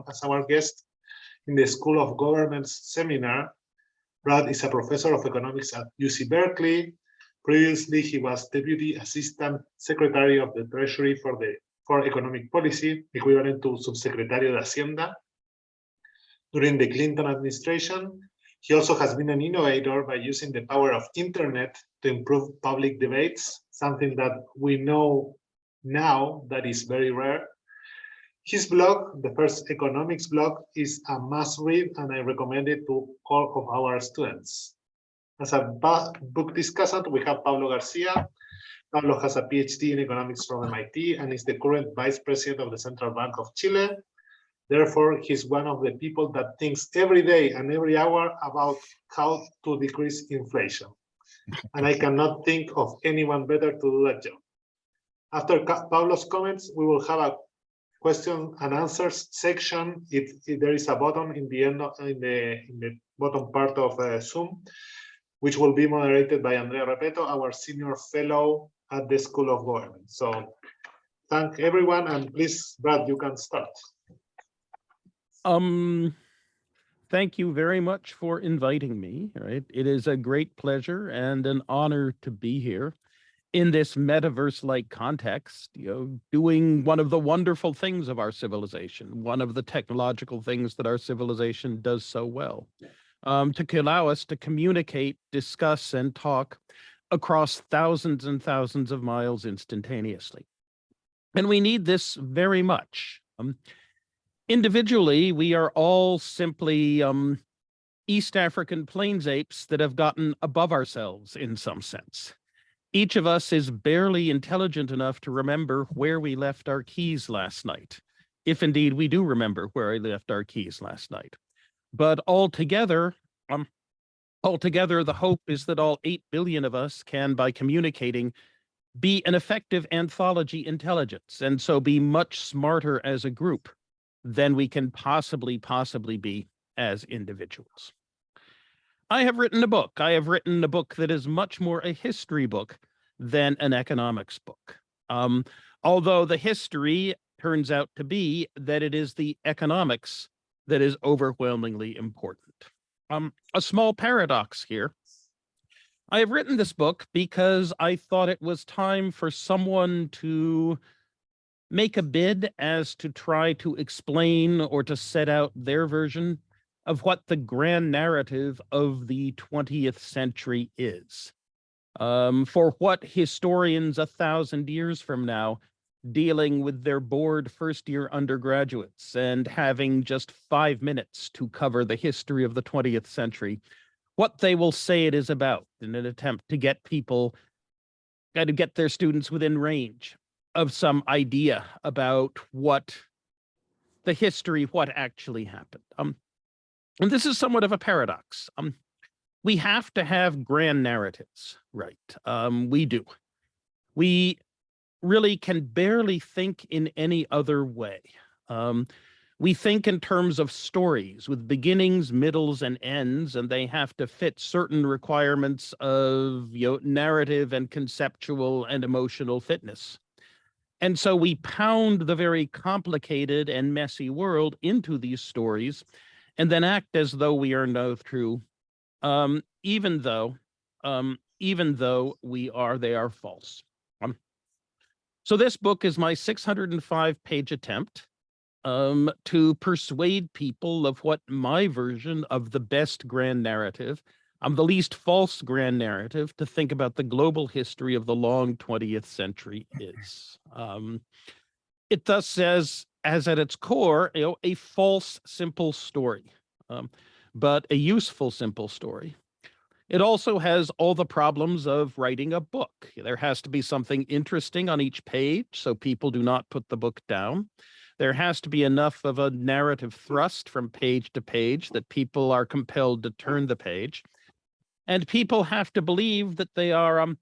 as our guest in the School of Government's seminar. Brad is a professor of economics at UC Berkeley. Previously, he was Deputy Assistant Secretary of the Treasury for Economic Policy, equivalent to Subsecretario de Hacienda, during the Clinton administration. He also has been an innovator by using the power of internet to improve public debates, something that we know now that is very rare. His blog, the First Economics blog, is a must read, and I recommend it to all of our students. As a book discussant, we have Pablo García. Pablo has a PhD in economics from MIT and is the current vice president of the Central Bank of Chile. Therefore, he's one of the people that thinks every day and every hour about how to decrease inflation. And I cannot think of anyone better to do that job. After Pablo's comments, we will have a question and answers section. If there is a button in the end in the bottom part of Zoom, which will be moderated by Andrea Repetto, our senior fellow at the School of Government. So thank everyone, and please, Brad, you can start. Thank you very much for inviting me. Right, it is a great pleasure and an honor to be here in this metaverse-like context, doing one of the wonderful things of our civilization, one of the technological things that our civilization does so well, to allow us to communicate, discuss, and talk across thousands and thousands of miles instantaneously. And we need this very much. Individually, we are all simply East African plains apes that have gotten above ourselves in some sense. Each of us is barely intelligent enough to remember where we left our keys last night, if indeed we do remember where we left our keys last night. But altogether, the hope is that all 8 billion of us can, by communicating, be an effective anthology intelligence, and so be much smarter as a group than we can possibly be as individuals. I have written a book. I have written a book that is much more a history book than an economics book. Although the history turns out to be that it is the economics that is overwhelmingly important. A small paradox here. I have written this book because I thought it was time for someone to make a bid as to try to explain or to set out their version of what the grand narrative of the 20th century is. For what historians 1,000 years from now, dealing with their bored first-year undergraduates and having just 5 minutes to cover the history of the 20th century, what they will say it is about in an attempt to get people, to get their students within range of some idea about what the history, what actually happened. And this is somewhat of a paradox. We have to have grand narratives, right? We do. We really can barely think in any other way. We think in terms of stories with beginnings, middles, and ends, and they have to fit certain requirements of narrative and conceptual and emotional fitness. And so we pound the very complicated and messy world into these stories and then act as though we are no true, even though they are false. So this book is my 605-page attempt to persuade people of what my version of the best grand narrative, the least false grand narrative to think about the global history of the long 20th century is. It thus says, as at its core, a false, simple story, but a useful, simple story. It also has all the problems of writing a book. There has to be something interesting on each page, so people do not put the book down. There has to be enough of a narrative thrust from page to page that people are compelled to turn the page. And people have to believe that they are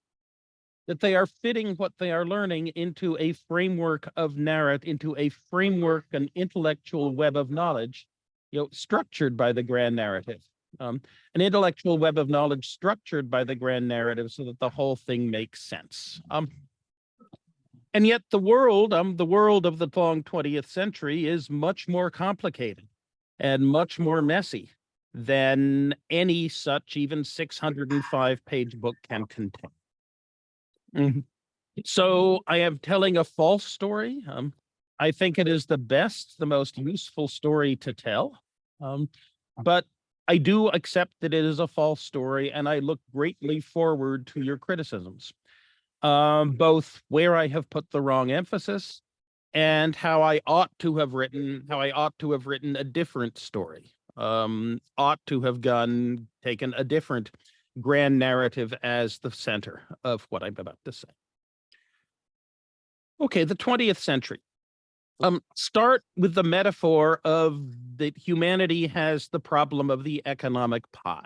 fitting what they are learning into a framework of into a framework, an intellectual web of knowledge, structured by the grand narrative. An intellectual web of knowledge structured by the grand narrative so that the whole thing makes sense. And yet the world of the long 20th century is much more complicated and much more messy than any such even 605-page book can contain. So I am telling a false story. I think it is the best, the most useful story to tell. But I do accept that it is a false story, and I look greatly forward to your criticisms, both where I have put the wrong emphasis and how I ought to have written a different story, ought to have taken a different grand narrative as the center of what I'm about to say. Okay, the 20th century. Start with the metaphor of that humanity has the problem of the economic pie.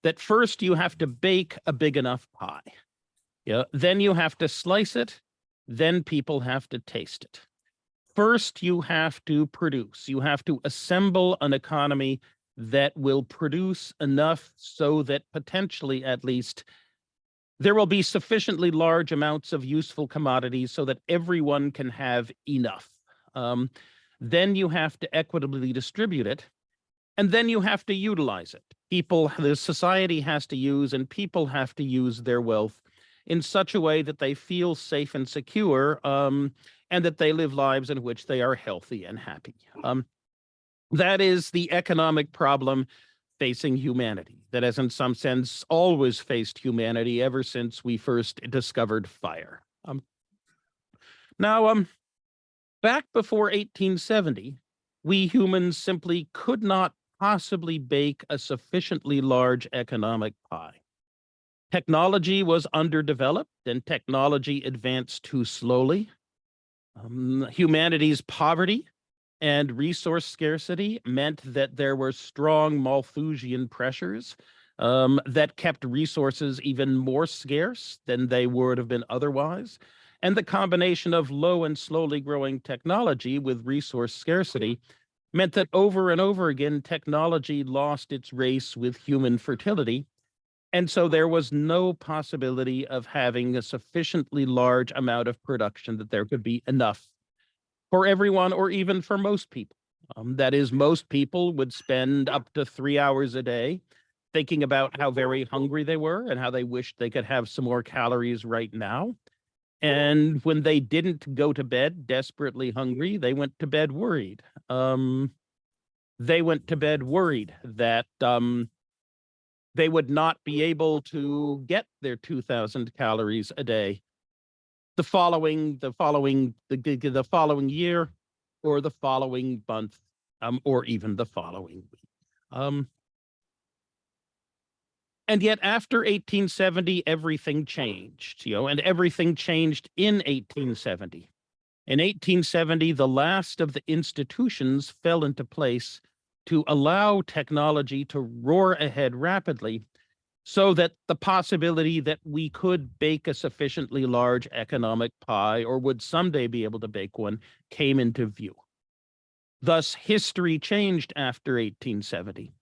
That first you have to bake a big enough pie. Yeah, then you have to slice it, then people have to taste it. First, you have to produce. You have to assemble an economy that will produce enough so that potentially, at least, there will be sufficiently large amounts of useful commodities so that everyone can have enough. Then you have to equitably distribute it, and then you have to utilize it. The society has to use, and people have to use their wealth in such a way that they feel safe and secure, and that they live lives in which they are healthy and happy. That is the economic problem facing humanity, that has in some sense always faced humanity ever since we first discovered fire. Back before 1870, we humans simply could not possibly bake a sufficiently large economic pie. Technology was underdeveloped, and technology advanced too slowly. Humanity's poverty and resource scarcity meant that there were strong Malthusian pressures that kept resources even more scarce than they would have been otherwise. And the combination of low and slowly growing technology with resource scarcity meant that over and over again, technology lost its race with human fertility. And so there was no possibility of having a sufficiently large amount of production that there could be enough for everyone or even for most people. That is, most people would spend up to 3 hours a day thinking about how very hungry they were and how they wished they could have some more calories right now. And when they didn't go to bed desperately hungry, they went to bed worried. They went to bed worried that they would not be able to get their 2,000 calories a day the following year, or the following month, or even the following week. And yet after 1870, everything changed, and everything changed in 1870. In 1870, the last of the institutions fell into place to allow technology to roar ahead rapidly, so that the possibility that we could bake a sufficiently large economic pie, or would someday be able to bake one, came into view. Thus, history changed after 1870.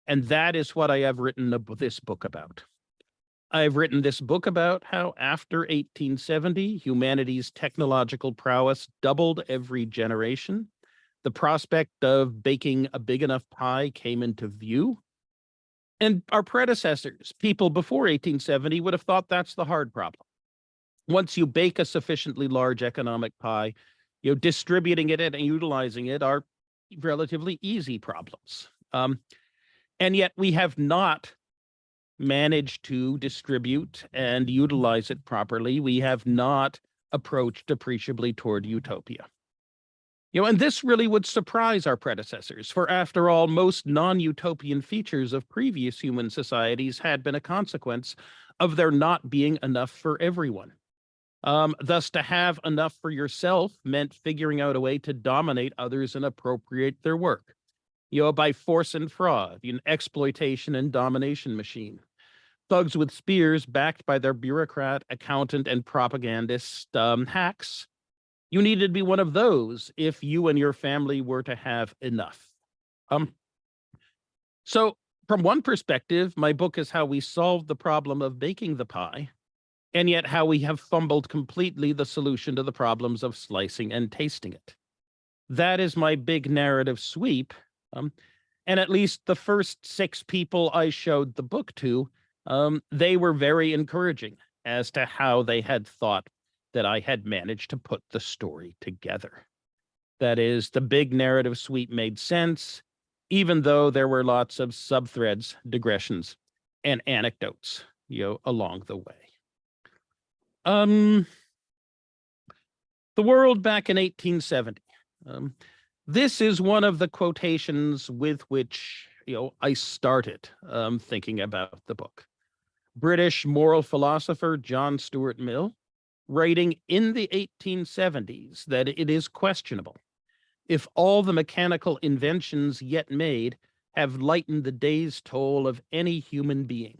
And that is what I have written this book about. I've written this book about how after 1870, humanity's technological prowess doubled every generation. The prospect of baking a big enough pie came into view. And our predecessors, people before 1870, would have thought that's the hard problem. Once you bake a sufficiently large economic pie, distributing it and utilizing it are relatively easy problems. And yet we have not managed to distribute and utilize it properly. We have not approached appreciably toward utopia. And this really would surprise our predecessors, for after all, most non-utopian features of previous human societies had been a consequence of there not being enough for everyone. Thus, to have enough for yourself meant figuring out a way to dominate others and appropriate their work, by force and fraud, exploitation and domination machine. Thugs with spears backed by their bureaucrat, accountant, and propagandist hacks. You needed to be one of those if you and your family were to have enough. So from one perspective, my book is how we solved the problem of baking the pie. and yet how we have fumbled completely the solution to the problems of slicing and tasting it. That is my big narrative sweep. And at least the first 6 people I showed the book to, they were very encouraging as to how they had thought that I had managed to put the story together. That is, the big narrative sweep made sense, even though there were lots of subthreads, digressions, and anecdotes, along the way. The world back in 1870. This is one of the quotations with which, I started thinking about the book. British moral philosopher John Stuart Mill, writing in the 1870s that it is questionable if all the mechanical inventions yet made have lightened the day's toll of any human being.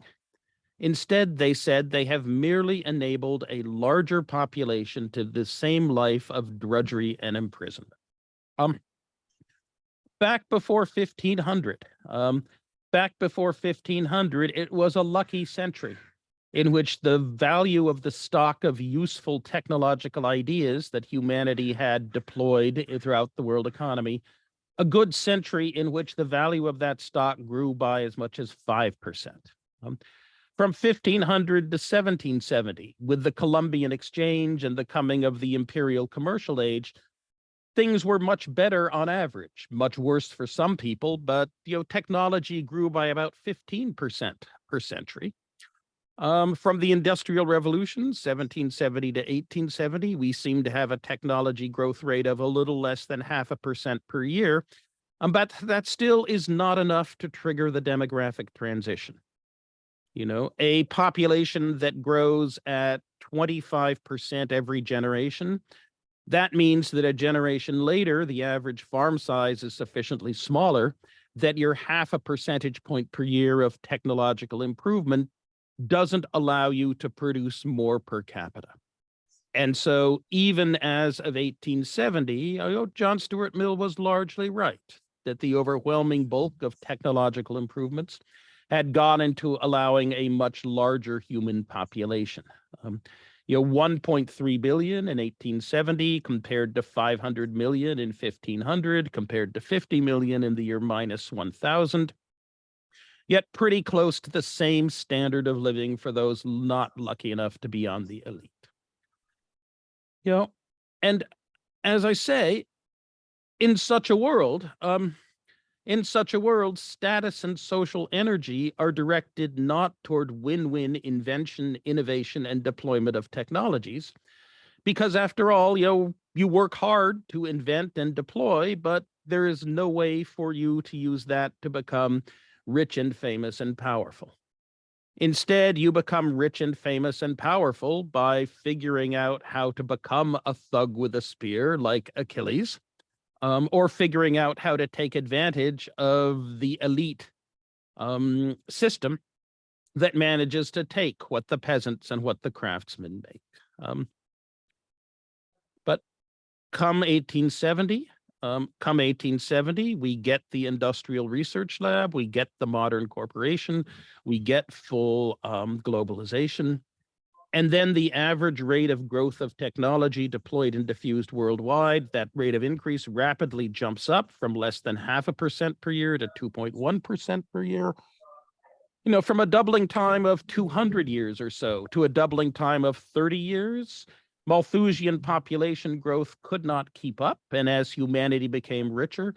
Instead, they said they have merely enabled a larger population to the same life of drudgery and imprisonment. Back before 1500, it was a lucky century in which the value of the stock of useful technological ideas that humanity had deployed throughout the world economy, a good century in which the value of that stock grew by as much as 5%. From 1500 to 1770, with the Columbian Exchange and the coming of the imperial commercial age, things were much better on average, much worse for some people, but technology grew by about 15% per century. From the Industrial Revolution, 1770 to 1870, we seem to have a technology growth rate of a little less than 0.5% per year, but that still is not enough to trigger the demographic transition. A population that grows at 25% every generation, that means that a generation later, the average farm size is sufficiently smaller that your 0.5 percentage point per year of technological improvement doesn't allow you to produce more per capita. And so even as of 1870, John Stuart Mill was largely right that the overwhelming bulk of technological improvements had gone into allowing a much larger human population. 1.3 billion in 1870 compared to 500 million in 1500, compared to 50 million in the year minus 1000. Yet pretty close to the same standard of living for those not lucky enough to be on the elite. And as I say, in such a world, status and social energy are directed not toward win-win invention, innovation, and deployment of technologies, because after all, you work hard to invent and deploy, but there is no way for you to use that to become rich and famous and powerful. Instead, you become rich and famous and powerful by figuring out how to become a thug with a spear like Achilles, or figuring out how to take advantage of the elite system that manages to take what the peasants and what the craftsmen make. But come 1870, we get the Industrial Research Lab, we get the modern corporation, we get full globalization. And then the average rate of growth of technology deployed and diffused worldwide, that rate of increase rapidly jumps up from less than 0.5% per year to 2.1% per year. From a doubling time of 200 years or so to a doubling time of 30 years, Malthusian population growth could not keep up. And as humanity became richer,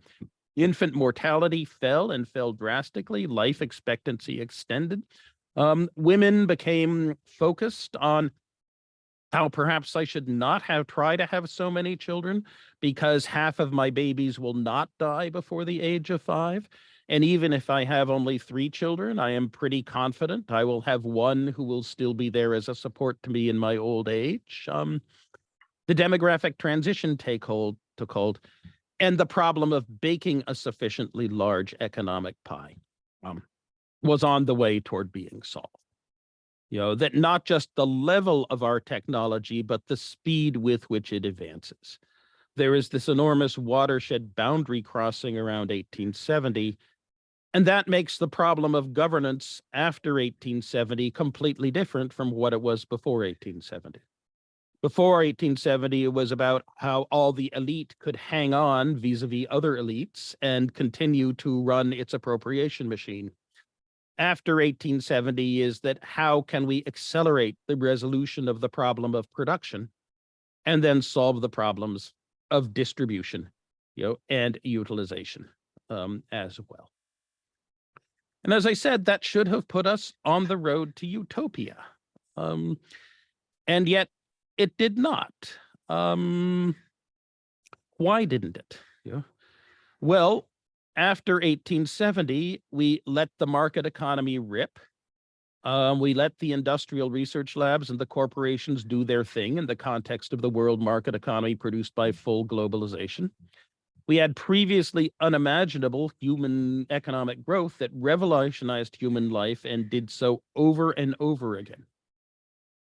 infant mortality fell and fell drastically, life expectancy extended. Women became focused on how perhaps I should not try to have so many children because half of my babies will not die before the age of 5. And even if I have only 3 children, I am pretty confident I will have one who will still be there as a support to me in my old age. The demographic transition took hold, and the problem of baking a sufficiently large economic pie was on the way toward being solved. That not just the level of our technology, but the speed with which it advances. There is this enormous watershed boundary crossing around 1870 And that makes the problem of governance after 1870 completely different from what it was before 1870. Before 1870, it was about how all the elite could hang on vis-a-vis other elites and continue to run its appropriation machine. After 1870 is that how can we accelerate the resolution of the problem of production and then solve the problems of distribution, and utilization as well. And as I said, that should have put us on the road to utopia. And yet it did not. Why didn't it? Well, after 1870, we let the market economy rip. We let the industrial research labs and the corporations do their thing in the context of the world market economy produced by full globalization. We had previously unimaginable human economic growth that revolutionized human life and did so over and over again.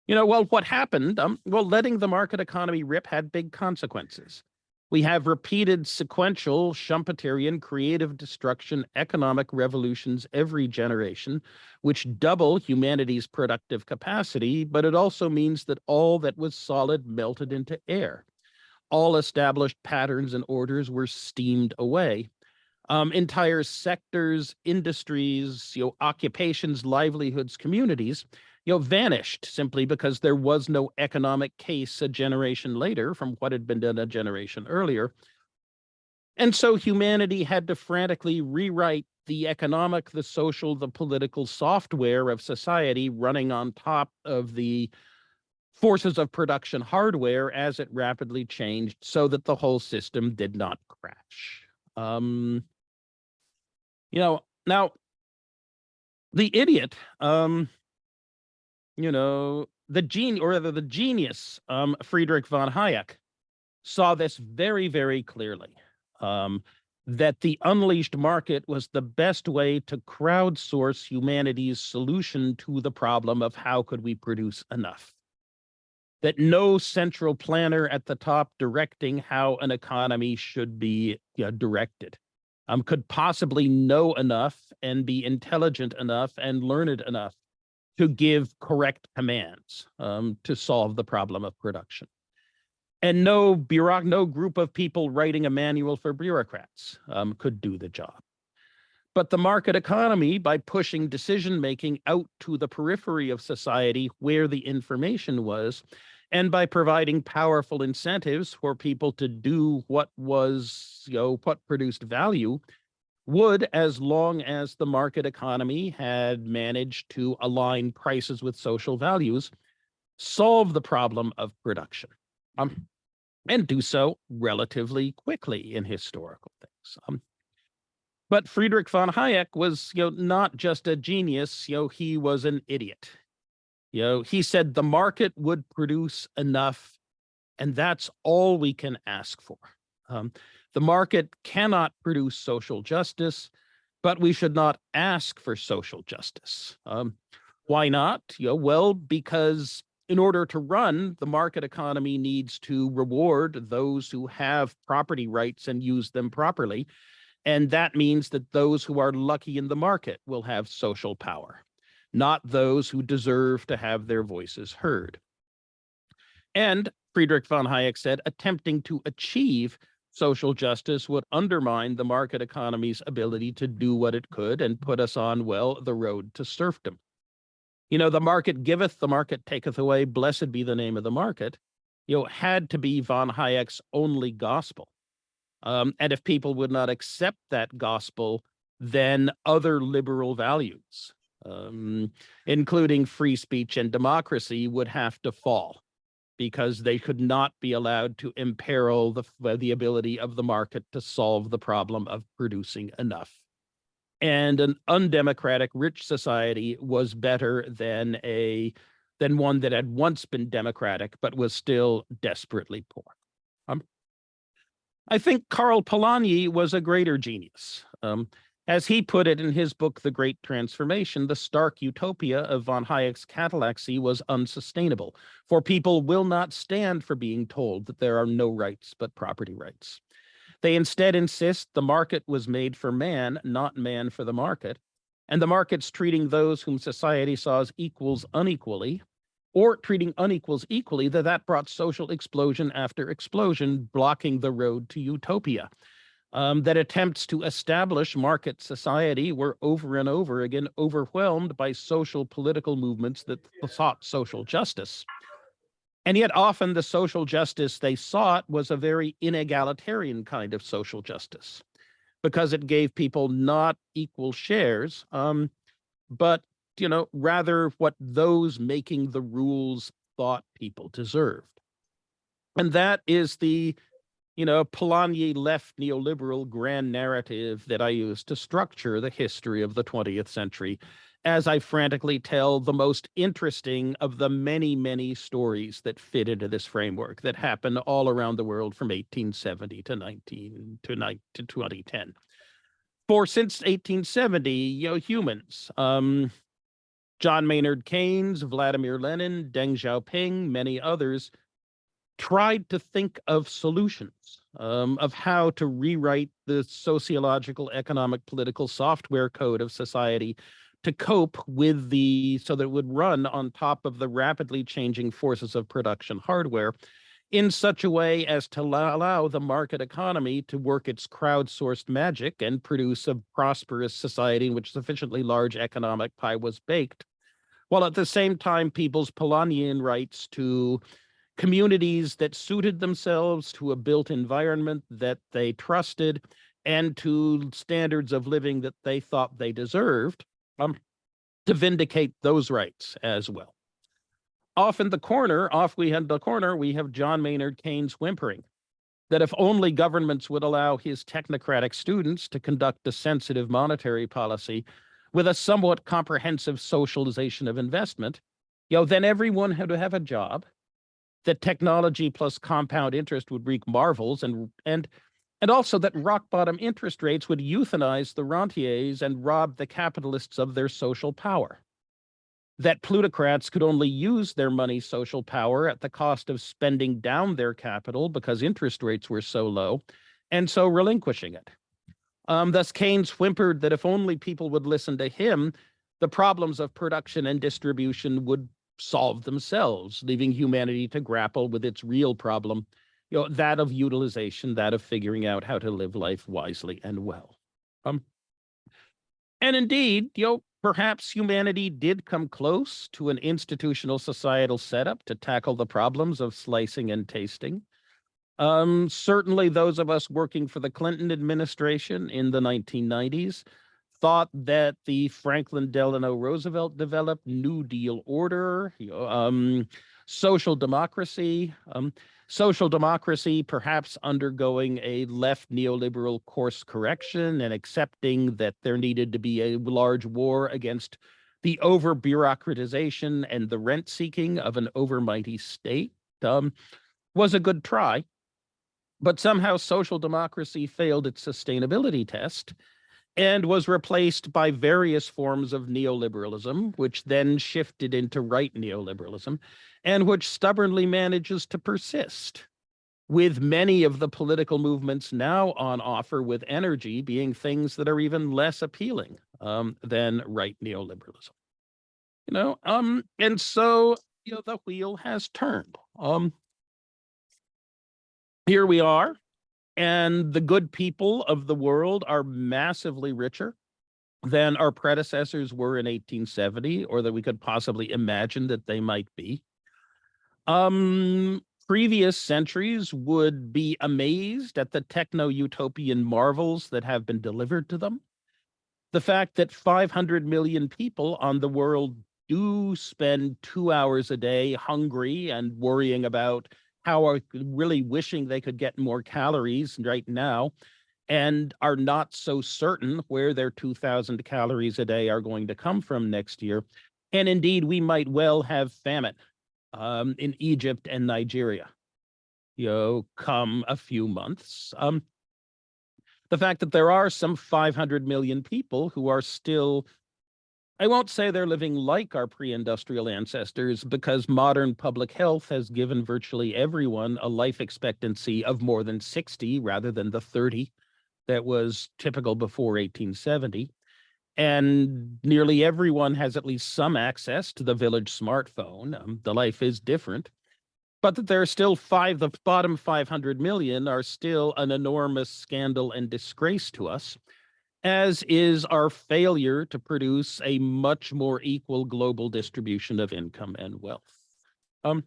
Well, what happened? Letting the market economy rip had big consequences. We have repeated sequential Schumpeterian creative destruction economic revolutions every generation, which double humanity's productive capacity, but it also means that all that was solid melted into air. All established patterns and orders were steamed away. Entire sectors, industries, occupations, livelihoods, communities, vanished simply because there was no economic case a generation later from what had been done a generation earlier. And so humanity had to frantically rewrite the economic, the social, the political software of society running on top of the forces of production hardware as it rapidly changed so that the whole system did not crash. Now the idiot, the genius, Friedrich von Hayek, saw this very, very clearly, that the unleashed market was the best way to crowdsource humanity's solution to the problem of how could we produce enough. That no central planner at the top directing how an economy should be directed could possibly know enough and be intelligent enough and learned enough to give correct commands to solve the problem of production. And no group of people writing a manual for bureaucrats could do the job. But the market economy, by pushing decision-making out to the periphery of society where the information was, and by providing powerful incentives for people to do what was, what produced value, would, as long as the market economy had managed to align prices with social values, solve the problem of production, and do so relatively quickly in historical things. But Friedrich von Hayek was, not just a genius, he was an idiot. He said the market would produce enough, and that's all we can ask for. The market cannot produce social justice, but we should not ask for social justice. Why not? Well, because in order to run, the market economy needs to reward those who have property rights and use them properly. And that means that those who are lucky in the market will have social power, not those who deserve to have their voices heard. And Friedrich von Hayek said, attempting to achieve social justice would undermine the market economy's ability to do what it could and put us on, the road to serfdom. The market giveth, the market taketh away, blessed be the name of the market, had to be von Hayek's only gospel. And if people would not accept that gospel, then other liberal values, including free speech and democracy, would have to fall, because they could not be allowed to imperil the ability of the market to solve the problem of producing enough. And an undemocratic rich society was better than one that had once been democratic but was still desperately poor. I think Karl Polanyi was a greater genius. As he put it in his book, The Great Transformation, the stark utopia of von Hayek's catallaxy was unsustainable, for people will not stand for being told that there are no rights but property rights. They instead insist the market was made for man, not man for the market, and the market's treating those whom society saw as equals unequally, or treating unequals equally, that brought social explosion after explosion, blocking the road to utopia. That attempts to establish market society were over and over again overwhelmed by social political movements that sought social justice. And yet often the social justice they sought was a very inegalitarian kind of social justice, because it gave people not equal shares, but rather what those making the rules thought people deserved. And that is the Polanyi left neoliberal grand narrative that I use to structure the history of the 20th century, as I frantically tell the most interesting of the many, many stories that fit into this framework that happened all around the world from 1870 to 2010. For since 1870, humans, John Maynard Keynes, Vladimir Lenin, Deng Xiaoping, many others, tried to think of solutions, of how to rewrite the sociological, economic, political software code of society to cope with so that it would run on top of the rapidly changing forces of production hardware in such a way as to allow the market economy to work its crowdsourced magic and produce a prosperous society in which sufficiently large economic pie was baked, while at the same time people's Polanyian rights to communities that suited themselves, to a built environment that they trusted, and to standards of living that they thought they deserved, to vindicate those rights as well. Off we have John Maynard Keynes whimpering that if only governments would allow his technocratic students to conduct a sensitive monetary policy with a somewhat comprehensive socialization of investment, then everyone had to have a job, that technology plus compound interest would wreak marvels, and also that rock bottom interest rates would euthanize the rentiers and rob the capitalists of their social power. That plutocrats could only use their money's social power at the cost of spending down their capital because interest rates were so low, and so relinquishing it. Thus Keynes whimpered that if only people would listen to him, the problems of production and distribution would solve themselves, leaving humanity to grapple with its real problem, that of utilization, that of figuring out how to live life wisely and well. And indeed, perhaps humanity did come close to an institutional societal setup to tackle the problems of slicing and tasting. Certainly those of us working for the Clinton administration in the 1990s thought that the Franklin Delano Roosevelt developed New Deal order, social democracy, perhaps undergoing a left neoliberal course correction and accepting that there needed to be a large war against the over-bureaucratization and the rent-seeking of an overmighty state, was a good try. But somehow social democracy failed its sustainability test and was replaced by various forms of neoliberalism, which then shifted into right neoliberalism, and which stubbornly manages to persist, with many of the political movements now on offer with energy being things that are even less appealing than right neoliberalism. And so the wheel has turned. Here we are. And the good people of the world are massively richer than our predecessors were in 1870, or that we could possibly imagine that they might be. Previous centuries would be amazed at the techno-utopian marvels that have been delivered to them. The fact that 500 million people on the world do spend 2 hours a day hungry and worrying about how are really wishing they could get more calories right now, and are not so certain where their 2,000 calories a day are going to come from next year. And indeed, we might well have famine in Egypt and Nigeria, come a few months. The fact that there are some 500 million people who are still I won't say they're living like our pre-industrial ancestors, because modern public health has given virtually everyone a life expectancy of more than 60 rather than the 30 that was typical before 1870. And nearly everyone has at least some access to the village smartphone. The life is different, but that there are still the bottom 500 million are still an enormous scandal and disgrace to us, as is our failure to produce a much more equal global distribution of income and wealth. And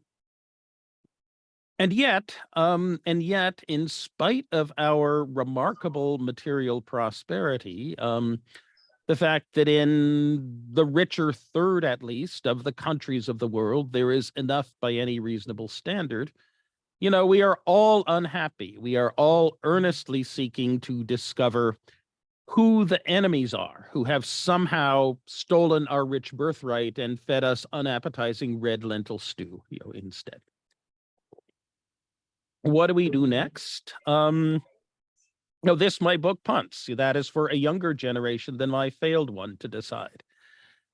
yet, in spite of our remarkable material prosperity, the fact that in the richer third, at least, of the countries of the world, there is enough by any reasonable standard, we are all unhappy. We are all earnestly seeking to discover who the enemies are, who have somehow stolen our rich birthright and fed us unappetizing red lentil stew, instead. What do we do next? My book punts. That is for a younger generation than my failed one to decide.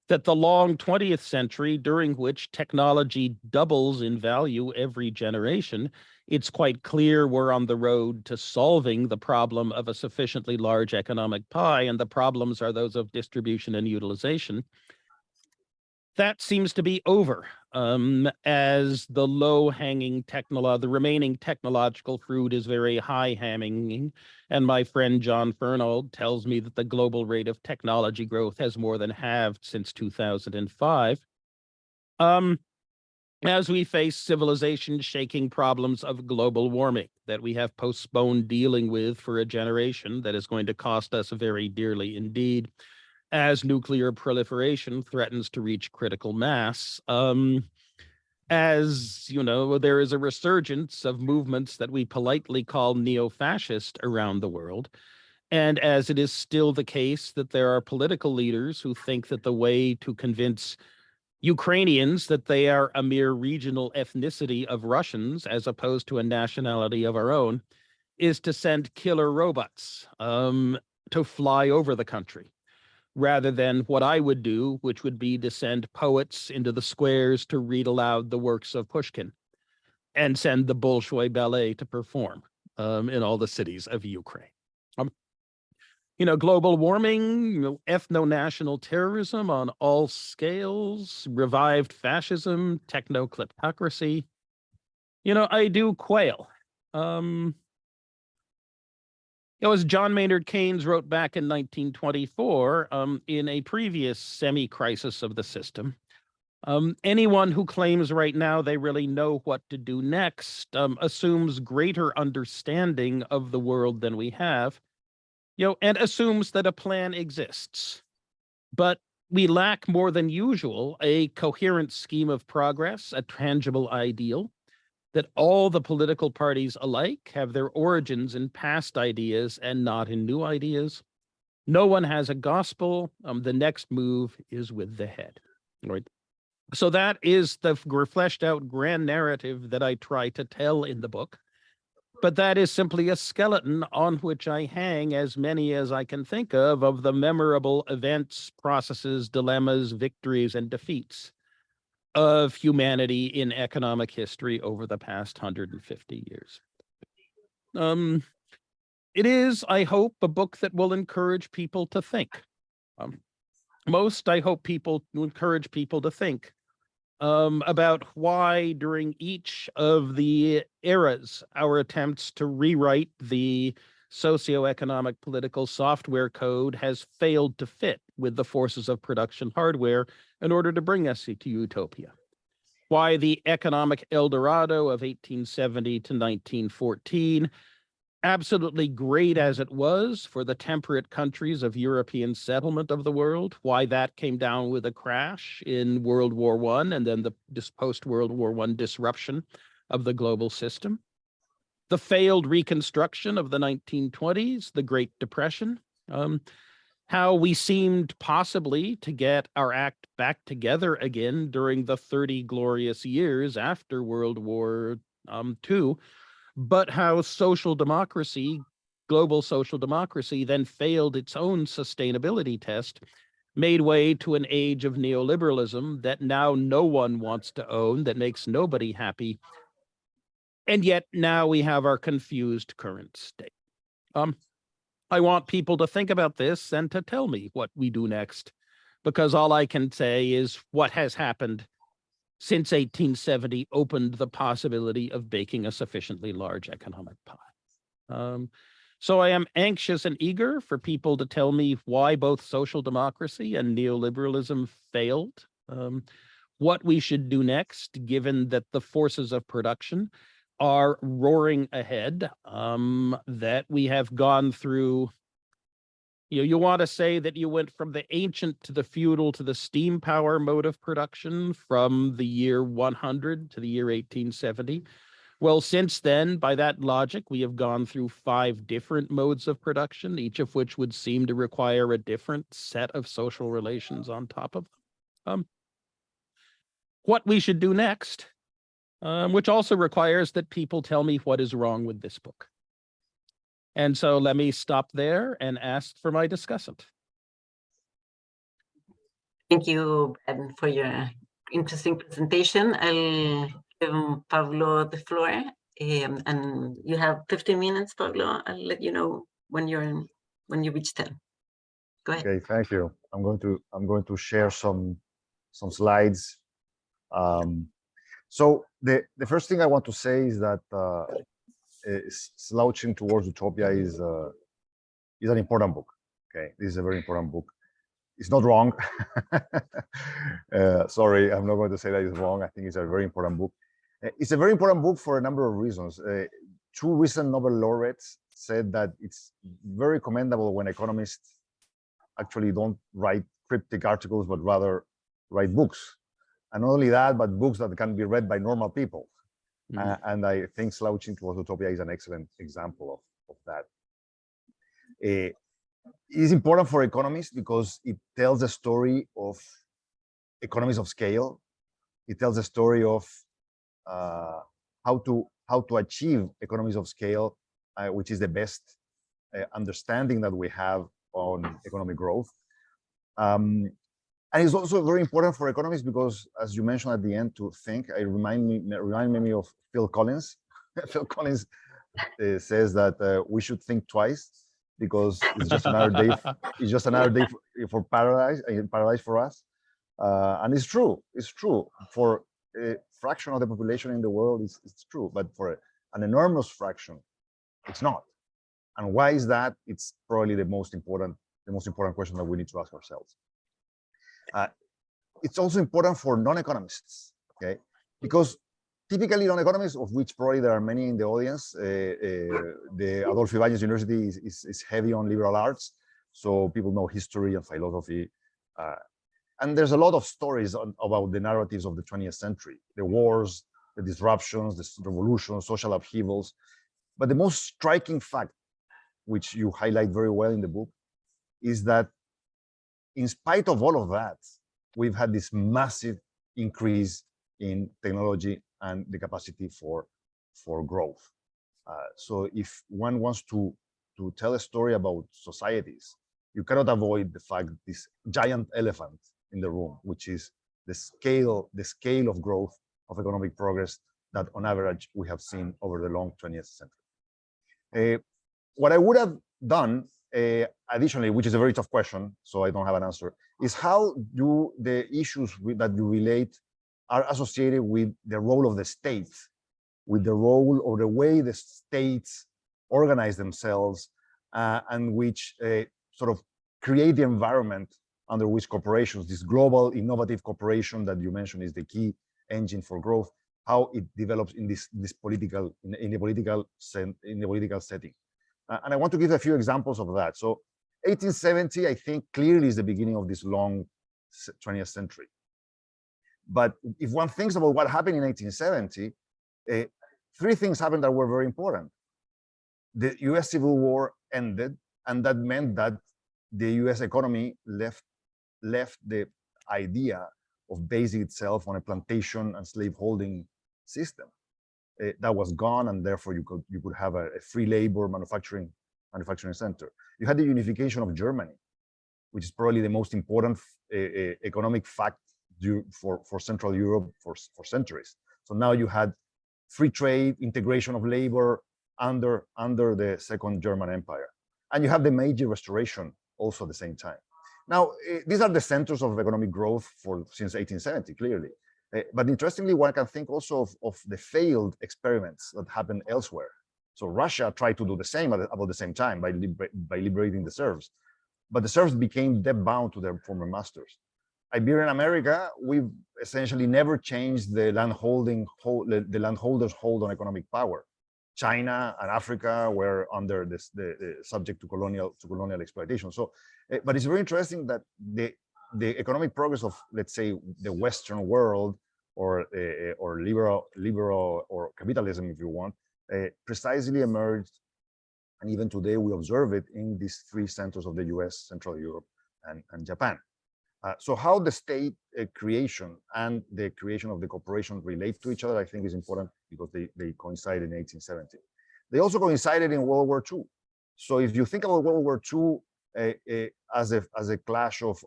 That the long 20th century, during which technology doubles in value every generation, it's quite clear we're on the road to solving the problem of a sufficiently large economic pie, and the problems are those of distribution and utilization. That seems to be over, as the the remaining technological fruit is very high-hanging, and my friend John Fernald tells me that the global rate of technology growth has more than halved since 2005. As we face civilization-shaking problems of global warming that we have postponed dealing with for a generation that is going to cost us very dearly indeed, as nuclear proliferation threatens to reach critical mass, as there is a resurgence of movements that we politely call neo-fascist around the world, and as it is still the case that there are political leaders who think that the way to convince Ukrainians that they are a mere regional ethnicity of Russians as opposed to a nationality of our own is to send killer robots to fly over the country, rather than what I would do, which would be to send poets into the squares to read aloud the works of Pushkin and send the Bolshoi Ballet to perform in all the cities of Ukraine. Global warming, ethno-national terrorism on all scales, revived fascism, techno-kleptocracy. I do quail. As John Maynard Keynes wrote back in 1924, in a previous semi-crisis of the system, anyone who claims right now they really know what to do next assumes greater understanding of the world than we have, and assumes that a plan exists. But we lack more than usual a coherent scheme of progress, a tangible ideal, that all the political parties alike have their origins in past ideas and not in new ideas. No one has a gospel. The next move is with the head. Right. So that is the fleshed out grand narrative that I try to tell in the book. But that is simply a skeleton on which I hang as many as I can think of the memorable events, processes, dilemmas, victories, and defeats of humanity in economic history over the past 150 years. It is, I hope, a book that will encourage people to think. I hope people encourage people to think about why during each of the eras, our attempts to rewrite the socioeconomic political software code has failed to fit with the forces of production hardware in order to bring us to utopia. Why the economic El Dorado of 1870 to 1914, absolutely great as it was for the temperate countries of European settlement of the world, why that came down with a crash in World War I and then the post-World War I disruption of the global system. The failed reconstruction of the 1920s, the Great Depression, how we seemed possibly to get our act back together again during the 30 glorious years after World War II, but how social democracy, global social democracy, then failed its own sustainability test made way to an age of neoliberalism that now no one wants to own, that makes nobody happy. And yet now we have our confused current state. I want people to think about this and to tell me what we do next, because all I can say is what has happened since 1870 opened the possibility of baking a sufficiently large economic pie. So I am anxious and eager for people to tell me why both social democracy and neoliberalism failed, what we should do next, given that the forces of production are roaring ahead, that we have gone through. You want to say that you went from the ancient to the feudal to the steam power mode of production from the year 100 to the year 1870. Well, since then, by that logic, we have gone through 5 different modes of production, each of which would seem to require a different set of social relations on top of them. What we should do next, which also requires that people tell me what is wrong with this book. And so let me stop there and ask for my discussant. Thank you, Brad, for your interesting presentation. I'll give Pablo the floor, and you have 15 minutes, Pablo. I'll let you know when you reach 10. Go ahead. Okay, thank you. I'm going to share some slides. So the first thing I want to say is that Slouching Towards Utopia is an important book. Okay, this is a very important book. It's not wrong. Sorry, I'm not going to say that it's wrong. I think it's a very important book. It's a very important book for a number of reasons. 2 recent Nobel laureates said that it's very commendable when economists actually don't write cryptic articles, but rather write books. And not only that, but books that can be read by normal people. And I think Slouching Towards Utopia is an excellent example of that. It is important for economists because it tells a story of economies of scale. It tells a story of how to achieve economies of scale, which is the best understanding that we have on economic growth. And it's also very important for economists because, as you mentioned at the end, to think. It remind me of Phil Collins. Phil Collins says that we should think twice because it's just another day. It's just another day for paradise for us. And it's true. It's true for a fraction of the population in the world. It's true, but for an enormous fraction, it's not. And why is that? It's probably the most important question that we need to ask ourselves. It's also important for non-economists, okay? Because typically non-economists, of which probably there are many in the audience, the Adolfo Ibáñez University is heavy on liberal arts, so people know history and philosophy. And there's a lot of stories about the narratives of the 20th century, the wars, the disruptions, the revolutions, social upheavals. But the most striking fact, which you highlight very well in the book, is that in spite of all of that, we've had this massive increase in technology and the capacity for growth. So if one wants to tell a story about societies, you cannot avoid the fact this giant elephant in the room, which is the scale of growth of economic progress that on average we have seen over the long 20th century. What I would have done additionally, which is a very tough question, so I don't have an answer, is how do the issues that you relate are associated with the role of the state, with the role or the way the states organize themselves, and which sort of create the environment under which corporations, this global innovative corporation that you mentioned is the key engine for growth, how it develops in this political in the political setting. And I want to give a few examples of that. So 1870, I think, clearly is the beginning of this long 20th century. But if one thinks about what happened in 1870, 3 things happened that were very important. The US Civil War ended, and that meant that the US economy left the idea of basing itself on a plantation and slaveholding system. That was gone, and therefore you could have a free labor manufacturing center. You had the unification of Germany, which is probably the most important economic fact for Central Europe for centuries. So now you had free trade, integration of labor under the Second German Empire. And you have the Meiji Restoration also at the same time. Now, these are the centers of economic growth since 1870, clearly. But interestingly, one can think also of the failed experiments that happened elsewhere. So Russia tried to do the same about the same time by liberating the serfs. But the serfs became debt-bound to their former masters. Iberian America, we've essentially never changed the landholders' hold on economic power. China and Africa were under the subject to colonial exploitation. So, but it's very interesting that the economic progress of, let's say, the Western world or liberal or capitalism, if you want, precisely emerged, and even today we observe it in these three centers of the U.S., Central Europe, and Japan. So how the state creation and the creation of the corporation relate to each other, I think is important because they coincide in 1870. They also coincided in World War II. So if you think about World War II as a clash of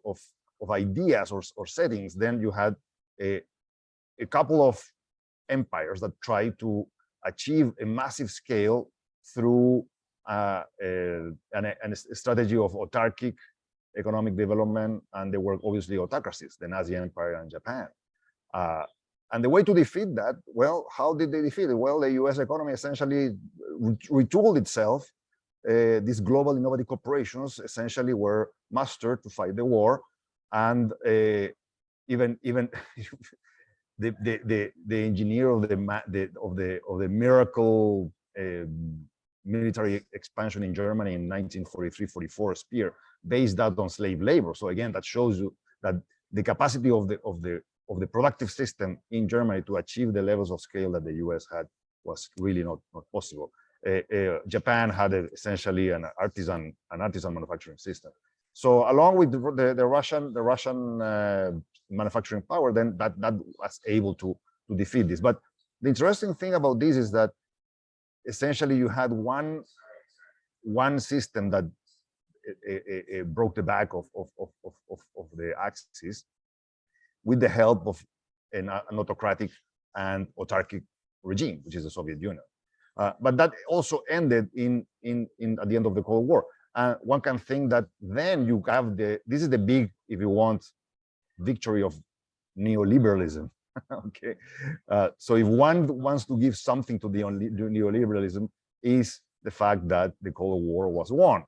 ideas or settings, then you had a couple of empires that tried to achieve a massive scale through a strategy of autarkic economic development, and they were obviously autocracies, the Nazi Empire and Japan. And the way to defeat that, well, how did they defeat it? Well, the US economy essentially retooled itself. These global innovative corporations essentially were mustered to fight the war, and even the engineer of the miracle military expansion in Germany in 1943-44, Speer, based that on slave labor. So again, that shows you that the capacity of the productive system in Germany to achieve the levels of scale that the US had was really not possible. Japan had essentially an artisan manufacturing system. So along with the Russian manufacturing power, then that was able to defeat this. But the interesting thing about this is that essentially you had one system that broke the back of the axis with the help of an autocratic and autarkic regime, which is the Soviet Union. But that also ended at the end of the Cold War. One can think that then you have this is the big, if you want, victory of neoliberalism. Okay, so if one wants to give something to the neoliberalism, is the fact that the Cold War was won.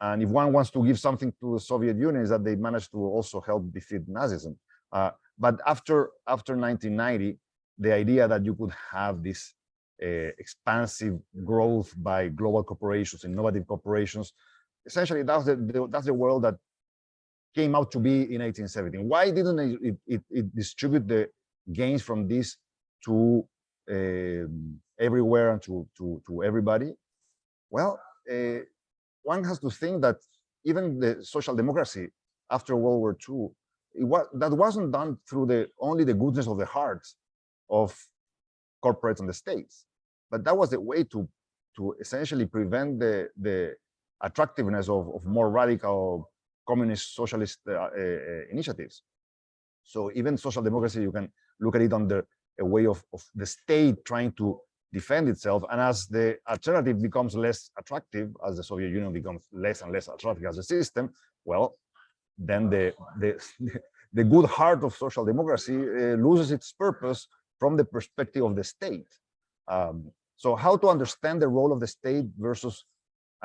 And if one wants to give something to the Soviet Union, is that they managed to also help defeat Nazism. But after 1990, the idea that you could have this expansive growth by global corporations, innovative corporations, essentially that's the world that came out to be in 1817. Why didn't it distribute the gains from this to everywhere and to everybody? Well, one has to think that even the social democracy after World War II, that wasn't done through only the goodness of the hearts of corporates and the states, but that was the way to essentially prevent the attractiveness of more radical communist socialist initiatives. So even social democracy, you can look at it under a way of the state trying to defend itself, and as the alternative becomes less attractive, as the Soviet Union becomes less and less attractive as a system, well, then the good heart of social democracy loses its purpose from the perspective of the state. So how to understand the role of the state versus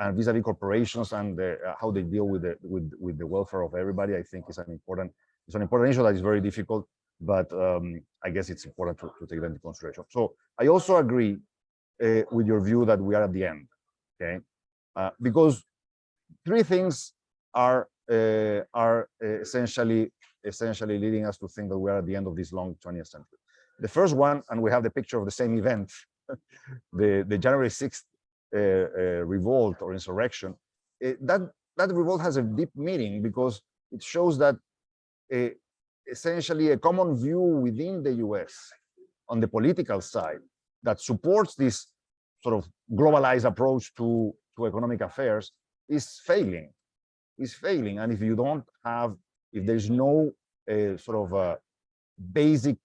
vis-a-vis corporations and how they deal with the welfare of everybody, I think is an important issue that is very difficult, but I guess it's important to take that into consideration. So I also agree with your view that we are at the end, okay? Because three things are essentially leading us to think that we are at the end of this long 20th century. The first one, and we have the picture of the same event, the January 6th revolt or insurrection, that revolt has a deep meaning because it shows that essentially a common view within the US on the political side that supports this sort of globalized approach to economic affairs is failing. is failing. And if you don't have, if there's no sort of a basic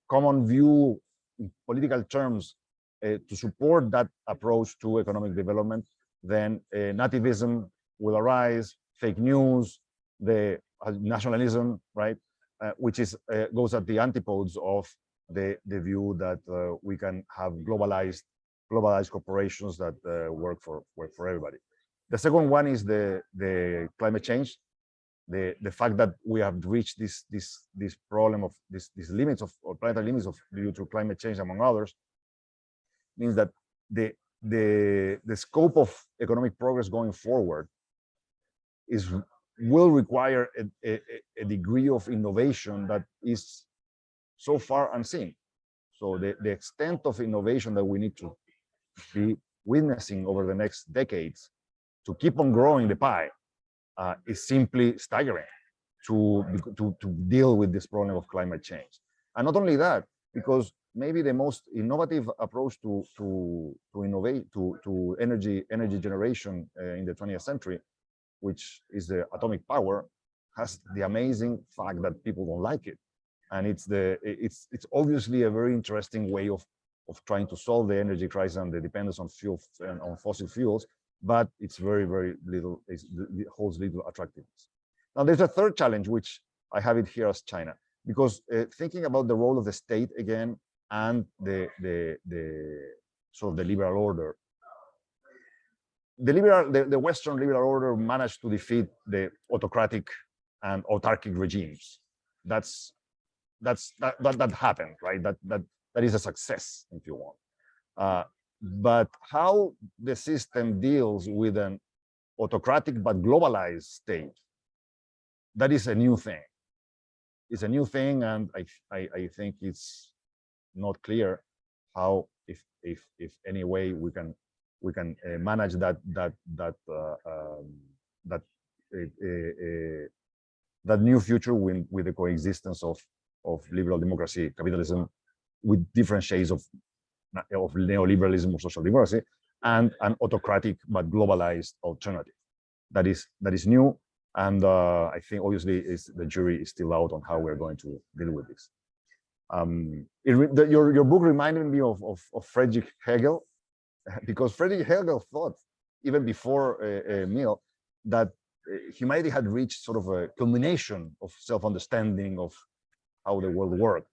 common view in political terms to support that approach to economic development, then nativism will arise, fake news, the nationalism, right, which is goes at the antipodes of the view that we can have globalized corporations that work for everybody. The second one is the climate change, the fact that we have reached this problem of these limits of, or planetary limits of due to climate change, among others, means that the scope of economic progress going forward will require a degree of innovation that is so far unseen. So the extent of innovation that we need to be witnessing over the next decades to keep on growing the pie is simply staggering to deal with this problem of climate change. And not only that, because maybe the most innovative approach to energy generation in the 20th century, which is the atomic power, has the amazing fact that people don't like it. And it's obviously a very interesting way of trying to solve the energy crisis and the dependence on fossil fuels, but it's very little, it holds little attractiveness. Now there's a third challenge, which I have it here as China, because thinking about the role of the state again and the sort of the liberal order. The Western liberal order managed to defeat the autocratic and autarchic regimes. That happened, right? That is a success, if you want. But how the system deals with an autocratic but globalized state, that is a new thing. It's a new thing, and I think it's not clear how, if any way, we can manage that new future with the coexistence of liberal democracy, capitalism, with different shades of neoliberalism or social democracy, and an autocratic but globalized alternative. That is new, and I think obviously the jury is still out on how we're going to deal with this. Your book reminded me of Friedrich Hegel, because Friedrich Hegel thought, even before Mill, that humanity had reached sort of a culmination of self-understanding of how the world worked.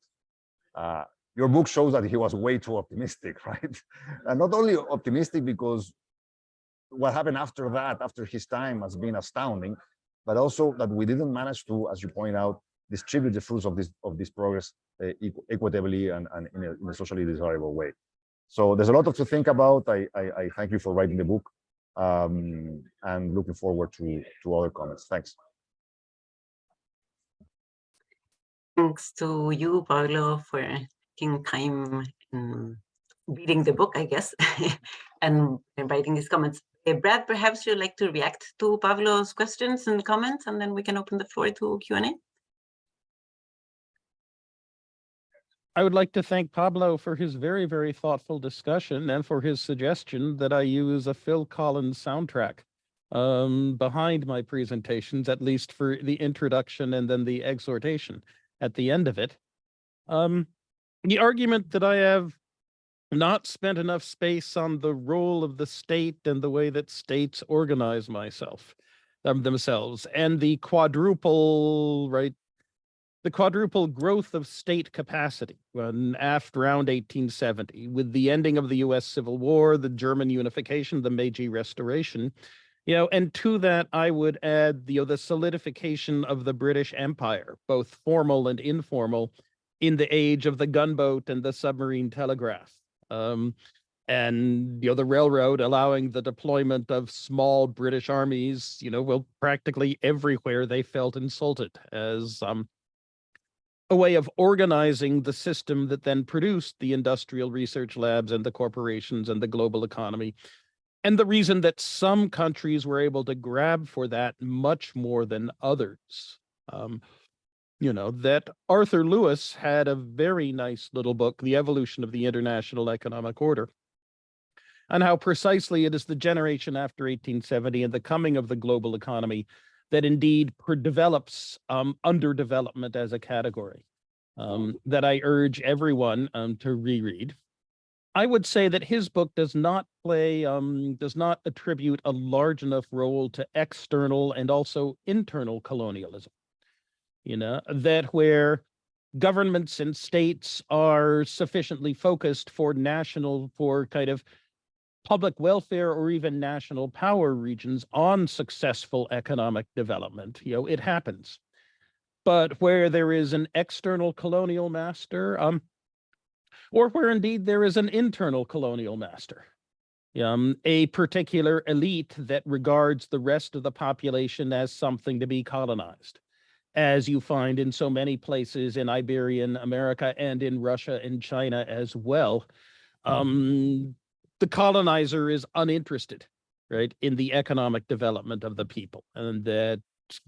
Your book shows that he was way too optimistic, right? And not only optimistic because what happened after that, after his time, has been astounding, but also that we didn't manage to, as you point out, distribute the fruits of this progress equitably and in a socially desirable way. So there's a lot to think about. I thank you for writing the book, and looking forward to other comments. Thanks. Thanks to you, Pablo, for taking time in reading the book, I guess, and writing these comments. Brad, perhaps you'd like to react to Pablo's questions and comments, and then we can open the floor to Q&A. I would like to thank Pablo for his very thoughtful discussion and for his suggestion that I use a Phil Collins soundtrack behind my presentations, at least for the introduction and then the exhortation at the end of it. The argument that I have not spent enough space on the role of the state and the way that states organize themselves, and the quadruple growth of state capacity after around 1870, with the ending of the U.S. Civil War, the German unification, the Meiji Restoration, and to that I would add the solidification of the British Empire, both formal and informal, in the age of the gunboat and the submarine telegraph, and the railroad allowing the deployment of small British armies, practically everywhere they felt insulted, as a way of organizing the system that then produced the industrial research labs and the corporations and the global economy. And the reason that some countries were able to grab for that much more than others. That Arthur Lewis had a very nice little book, The Evolution of the International Economic Order. and how precisely it is the generation after 1870 and the coming of the global economy that indeed develops underdevelopment as a category, that I urge everyone to reread. I would say that his book does not attribute a large enough role to external and also internal colonialism. That where governments and states are sufficiently focused for kind of public welfare or even national power regions on successful economic development, it happens. But where there is an external colonial master, or where indeed there is an internal colonial master, a particular elite that regards the rest of the population as something to be colonized, as you find in so many places in Iberian America and in Russia and China as well. The colonizer is uninterested, right, in the economic development of the people, and that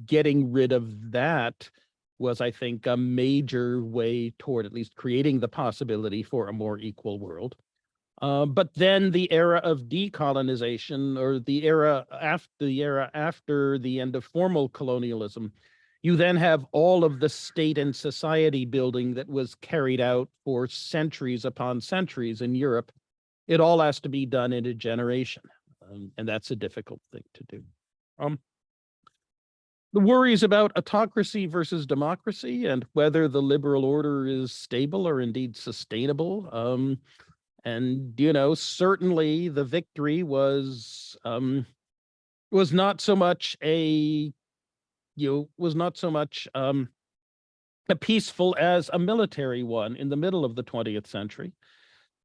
getting rid of that was, I think, a major way toward at least creating the possibility for a more equal world. But then the era of decolonization, or the era after the end of formal colonialism, you then have all of the state and society building that was carried out for centuries upon centuries in Europe. It all has to be done in a generation, and that's a difficult thing to do. The worries about autocracy versus democracy and whether the liberal order is stable or indeed sustainable. And certainly the victory was not so much a peaceful as a military one in the middle of the 20th century.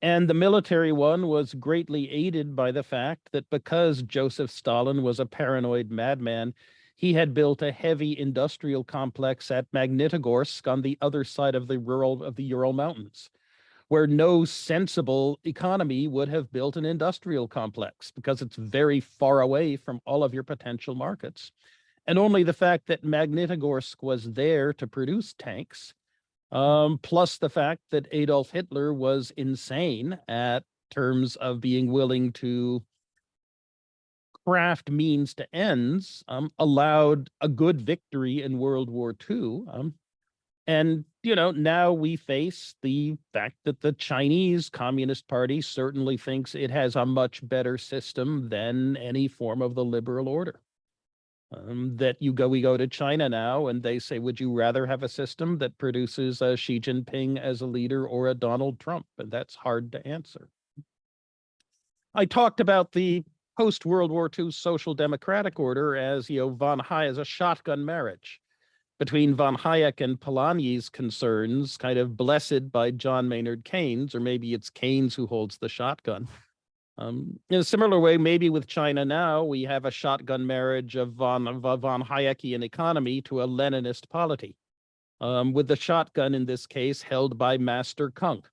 And the military one was greatly aided by the fact that because Joseph Stalin was a paranoid madman, he had built a heavy industrial complex at Magnitogorsk on the other side of the Ural Mountains, where no sensible economy would have built an industrial complex because it's very far away from all of your potential markets. And only the fact that Magnitogorsk was there to produce tanks, plus the fact that Adolf Hitler was insane at terms of being willing to craft means to ends, allowed a good victory in World War II. And now we face the fact that the Chinese Communist Party certainly thinks it has a much better system than any form of the liberal order. We go to China now and they say, would you rather have a system that produces a Xi Jinping as a leader or a Donald Trump? And that's hard to answer. I talked about the post-World War II social democratic order as, von Hayek, as a shotgun marriage between von Hayek and Polanyi's concerns, kind of blessed by John Maynard Keynes, or maybe it's Keynes who holds the shotgun. In a similar way, maybe with China now, we have a shotgun marriage of von Hayekian economy to a Leninist polity, with the shotgun in this case held by Master Kung,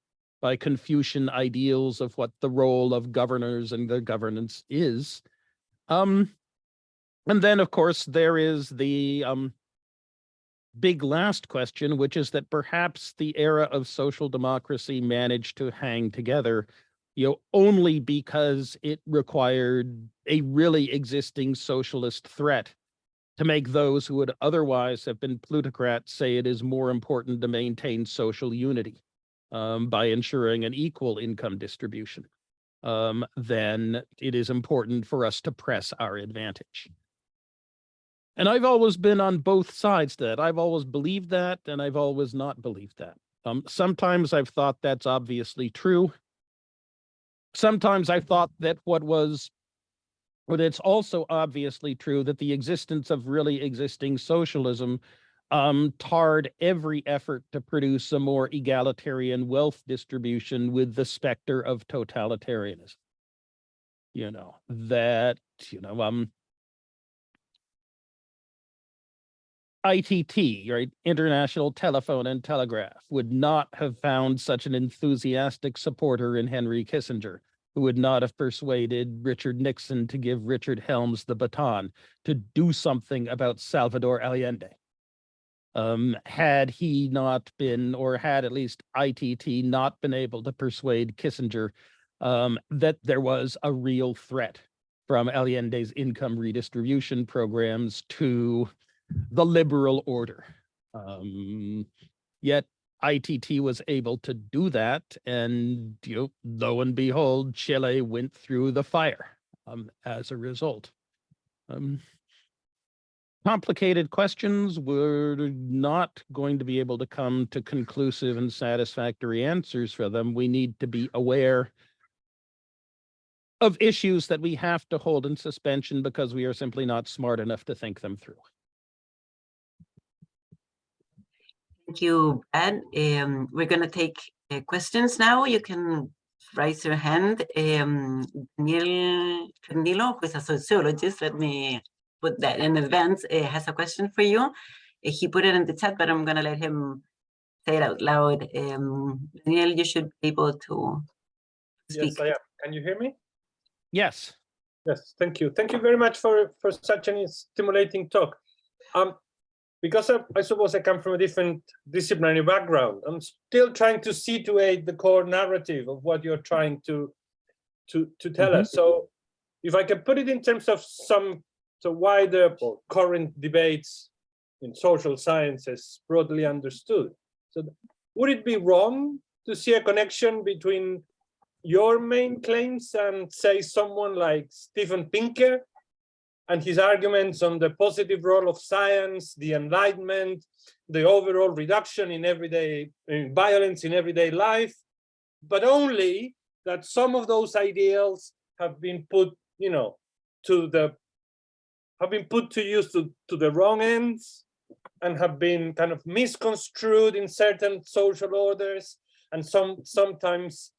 by Confucian ideals of what the role of governors and their governance is. And then, of course, there is the big last question, which is that perhaps the era of social democracy managed to hang together only because it required a really existing socialist threat to make those who would otherwise have been plutocrats say it is more important to maintain social unity by ensuring an equal income distribution than it is important for us to press our advantage. And I've always been on both sides to that. I've always believed that, and I've always not believed that. Sometimes I've thought that's obviously true. Sometimes I thought that but it's also obviously true that the existence of really existing socialism tarred every effort to produce a more egalitarian wealth distribution with the specter of totalitarianism. ITT, right, International Telephone and Telegraph, would not have found such an enthusiastic supporter in Henry Kissinger, who would not have persuaded Richard Nixon to give Richard Helms the baton to do something about Salvador Allende. Had he not been, or had at least ITT not been able to persuade Kissinger that there was a real threat from Allende's income redistribution programs to the liberal order. Yet ITT was able to do that, and lo and behold, Chile went through the fire as a result. Complicated questions, we're not going to be able to come to conclusive and satisfactory answers for them. We need to be aware of issues that we have to hold in suspension because we are simply not smart enough to think them through. Thank you, Brad. We're going to take questions now. You can raise your hand. Daniel Candilo, who is a sociologist, let me put that in advance, has a question for you. He put it in the chat, but I'm going to let him say it out loud. Daniel, you should be able to speak. Yes, I am. Can you hear me? Yes. Yes, thank you. Thank you very much for such an stimulating talk. Because I suppose I come from a different disciplinary background, I'm still trying to situate the core narrative of what you're trying to tell us. So if I can put it in terms of some wider or current debates in social sciences broadly understood. So would it be wrong to see a connection between your main claims and say someone like Steven Pinker and his arguments on the positive role of science, the Enlightenment, the overall reduction in violence in everyday life, but only that some of those ideals have been put, to use to the wrong ends and have been kind of misconstrued in certain social orders, and sometimes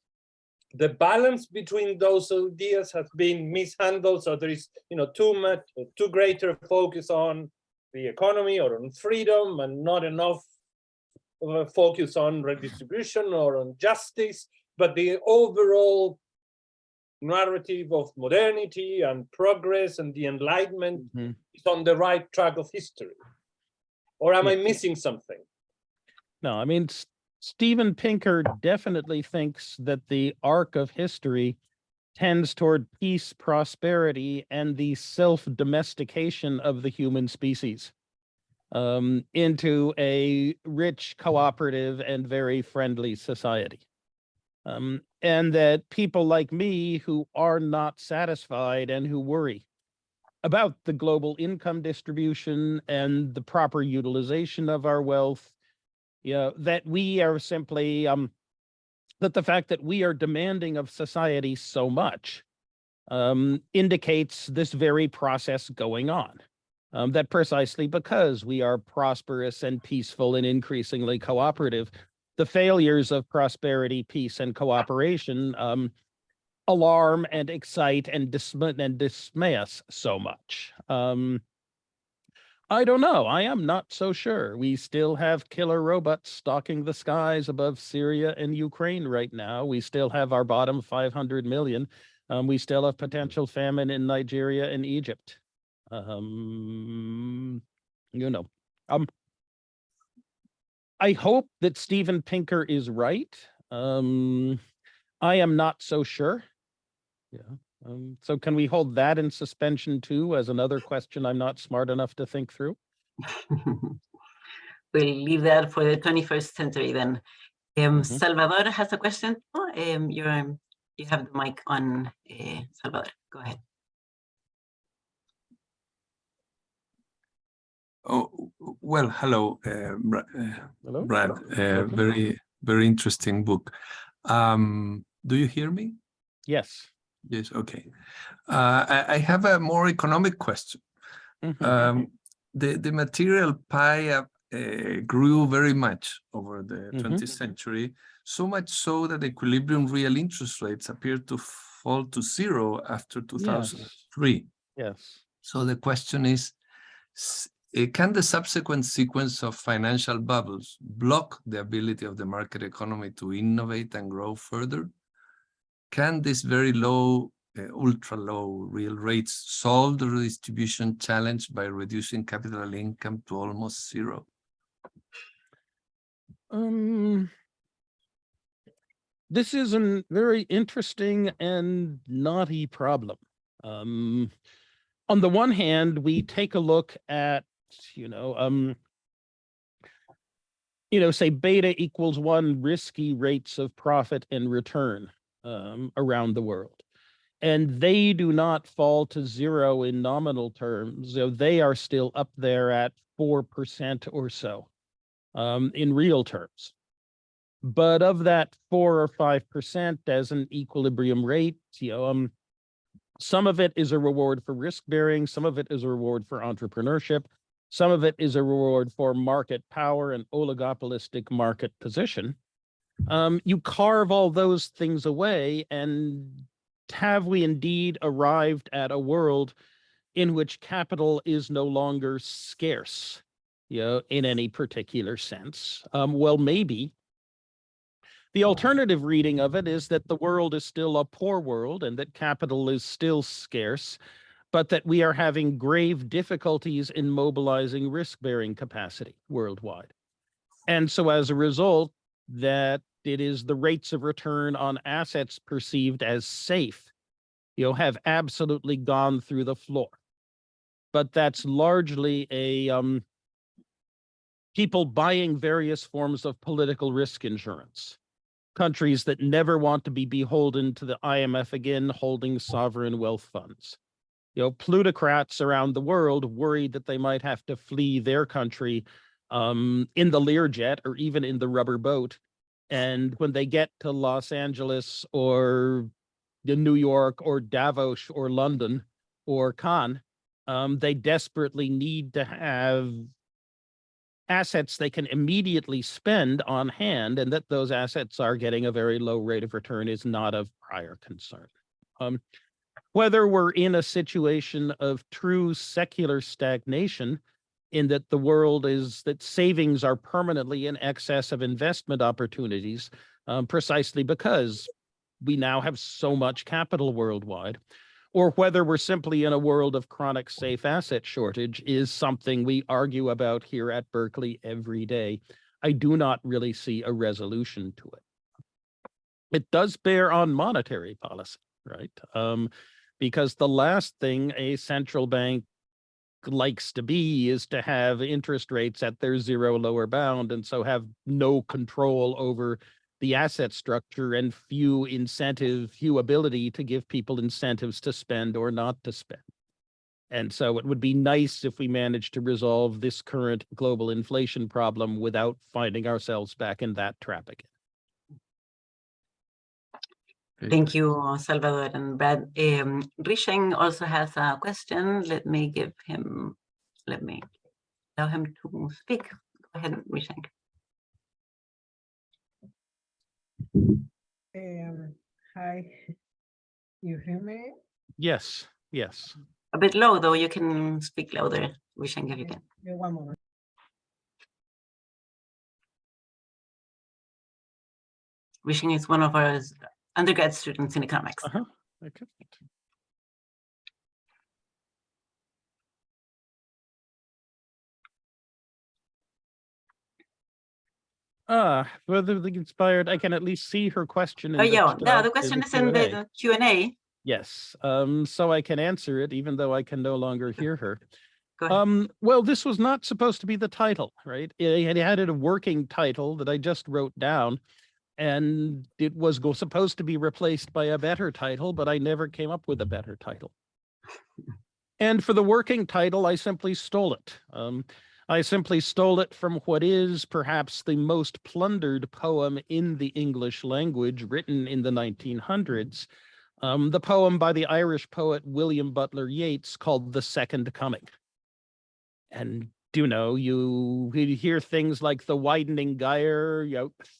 the balance between those ideas has been mishandled. So there is, too greater focus on the economy or on freedom, and not enough of a focus on redistribution or on justice. But the overall narrative of modernity and progress and the Enlightenment is on the right track of history. Or am I missing something? No, I mean, Steven Pinker definitely thinks that the arc of history tends toward peace, prosperity, and the self-domestication of the human species into a rich, cooperative, and very friendly society. And that people like me who are not satisfied and who worry about the global income distribution and the proper utilization of our wealth, that we are simply, that the fact that we are demanding of society so much indicates this very process going on. That precisely because we are prosperous and peaceful and increasingly cooperative, the failures of prosperity, peace, and cooperation alarm and excite and dismay us so much. I don't know. I am not so sure. We still have killer robots stalking the skies above Syria and Ukraine right now. We still have our bottom 500 million. We still have potential famine in Nigeria and Egypt. I hope that Steven Pinker is right. I am not so sure. So can we hold that in suspension too as another question I'm not smart enough to think through? We'll leave that for the 21st century then. Salvador has a question. You have the mic on, Salvador. Go ahead. Oh, well, hello, Hello? Brad. Very, very interesting book. Do you hear me? Yes. Yes, okay. I have a more economic question. The material pie grew very much over the 20th century, so much so that equilibrium real interest rates appeared to fall to zero after 2003. Yes. So the question is, can the subsequent sequence of financial bubbles block the ability of the market economy to innovate and grow further? Can this very low, ultra low real rates solve the redistribution challenge by reducing capital income to almost zero? This is a very interesting and knotty problem. On the one hand, we take a look at, say beta equals 1 risky rates of profit and return around the world. And they do not fall to 0 in nominal terms. So they are still up there at 4% or so in real terms. But of that 4 or 5% as an equilibrium rate, some of it is a reward for risk bearing, some of it is a reward for entrepreneurship, some of it is a reward for market power and oligopolistic market position. You carve all those things away, and have we indeed arrived at a world in which capital is no longer scarce, in any particular sense? Well, maybe. The alternative reading of it is that the world is still a poor world and that capital is still scarce, but that we are having grave difficulties in mobilizing risk-bearing capacity worldwide. And so as a result, that it is the rates of return on assets perceived as safe, have absolutely gone through the floor. But that's largely a people buying various forms of political risk insurance. Countries that never want to be beholden to the IMF again, holding sovereign wealth funds. Plutocrats around the world worried that they might have to flee their country in the Learjet or even in the rubber boat. And when they get to Los Angeles or New York or Davos or London or Cannes, they desperately need to have assets they can immediately spend on hand, and that those assets are getting a very low rate of return is not of prior concern. Whether we're in a situation of true secular stagnation, in that the world is that savings are permanently in excess of investment opportunities, precisely because we now have so much capital worldwide, or whether we're simply in a world of chronic safe asset shortage is something we argue about here at Berkeley every day. I do not really see a resolution to it. It does bear on monetary policy, right? Because the last thing a central bank likes to be is to have interest rates at their 0 lower bound, and so have no control over the asset structure and few ability to give people incentives to spend or not to spend. And so it would be nice if we managed to resolve this current global inflation problem without finding ourselves back in that trap again. Thank you, Salvador and Brad. Risheng also has a question. Let me allow him to speak. Go ahead, Risheng. Hi, you hear me? Yes, yes. A bit low, though. You can speak louder, Risheng, if you can. One moment. Risheng is one of our undergrad students in economics. Okay. Whether the inspired, I can at least see her question. The question is in the Q&A. Yes, so I can answer it, even though I can no longer hear her. Go ahead. Well, this was not supposed to be the title, right? It had a working title that I just wrote down, and it was supposed to be replaced by a better title, but I never came up with a better title. And for the working title, I simply stole it. I simply stole it from what is perhaps the most plundered poem in the English language, written in the 1900s, the poem by the Irish poet William Butler Yeats called The Second Coming. And, you hear things like the widening gyre,